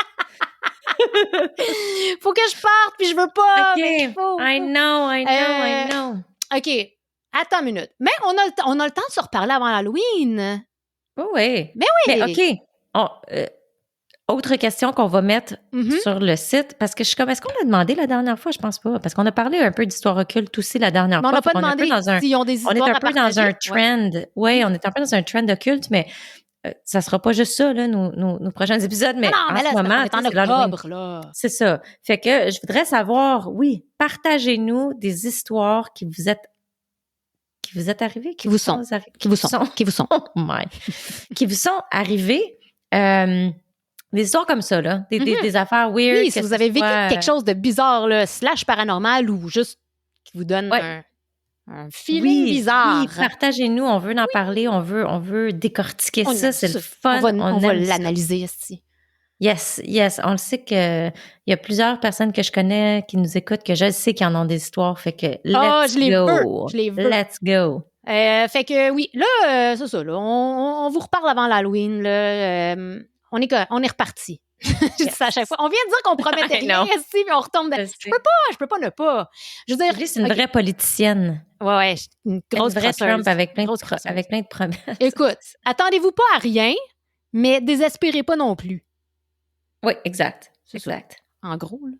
Faut que je parte, puis je veux pas. OK, I know. OK, attends une minute. Mais on a le temps de se reparler avant l'Halloween. Oui. Ben oui. Mais OK. Autre question qu'on va mettre sur le site, parce que je suis comme, est-ce qu'on l'a demandé la dernière fois? Je pense pas, parce qu'on a parlé un peu d'histoire occulte aussi la dernière fois. On n'a pas demandé s'ils ont des histoires à partager. On est un peu dans un trend. Oui, on est un peu dans un trend occulte, mais ça sera pas juste ça, là, nos prochains épisodes, mais en ce moment, c'est en octobre, là. C'est ça. Fait que je voudrais savoir, oui, partagez-nous des histoires qui vous arrivées, qui vous sont arrivées. Des histoires comme ça, là. Des affaires weird. Oui, si vous avez vécu quelque chose de bizarre, là, / paranormal ou juste qui vous donne un feeling bizarre. Oui, partagez-nous. On veut en parler. On veut décortiquer ça. C'est le fun. On va l'analyser ici. Yes. On le sait qu'il y a plusieurs personnes que je connais qui nous écoutent, que je sais qui en ont des histoires. Fait que let's go. Je les veux. Let's go. Fait que oui, là, c'est ça. Là, on vous reparle avant l'Halloween. Là, on est reparti. Je dis ça à chaque fois. On vient de dire qu'on promettait rien ici, mais on retombe. Je peux pas ne pas. Je veux dire, c'est une vraie politicienne. Ouais, une grosse vraie Trump avec plein de promesses. Écoute, attendez-vous pas à rien, mais désespérez pas non plus. Oui, exact. Exact. En gros, là.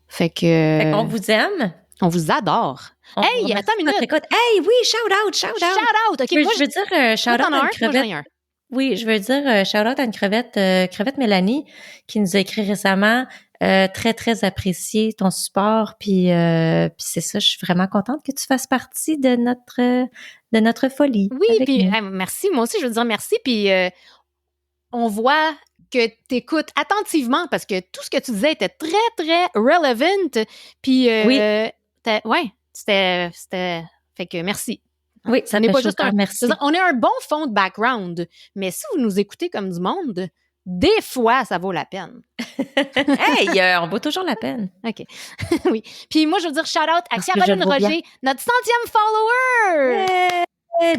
Fait qu'on vous aime. On vous adore. Hey, attends une minute. Hey, oui, shout out. Shout out. OK, je veux dire shout out à une crevette. Oui, je veux dire shout out à une crevette Mélanie, qui nous a écrit récemment. Très, très apprécié ton support. Puis c'est ça, je suis vraiment contente que tu fasses partie de notre folie. Oui, puis merci. Moi aussi, je veux dire merci. Puis on voit que tu écoutes attentivement parce que tout ce que tu disais était très, très relevant. Puis, c'était... Fait que merci. Oui, ça n'est pas juste un merci. On est un bon fond de background, mais si vous nous écoutez comme du monde, des fois, ça vaut la peine. Hey, on vaut toujours la peine. OK. Oui. Puis moi, je veux dire shout-out à Caroline Roger, notre 100e follower!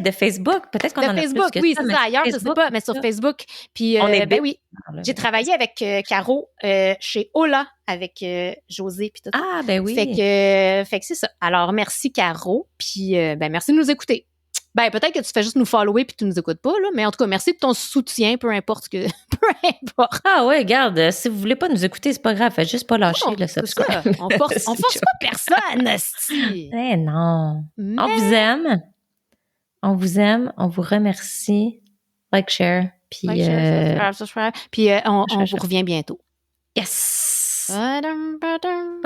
De Facebook, peut-être qu'on en a plus que Facebook, oui, c'est ça. Ailleurs, Facebook, je sais pas, mais sur Facebook. Puis, oui, j'ai travaillé avec Caro chez Ola, avec José, puis tout ça. Ah, ben oui. Fait que c'est ça. Alors, merci Caro, puis merci de nous écouter. Ben, peut-être que tu fais juste nous follower puis tu nous écoutes pas, là, mais en tout cas, merci de ton soutien, peu importe peu importe. Ah ouais, regarde, si vous voulez pas nous écouter, c'est pas grave, faites juste pas lâcher le subscribe. On force pas personne, esti. Eh non. On vous aime. On vous aime. On vous remercie. Like, share. Puis, subscribe. Puis on vous revient bientôt. Yes! Badum, badum.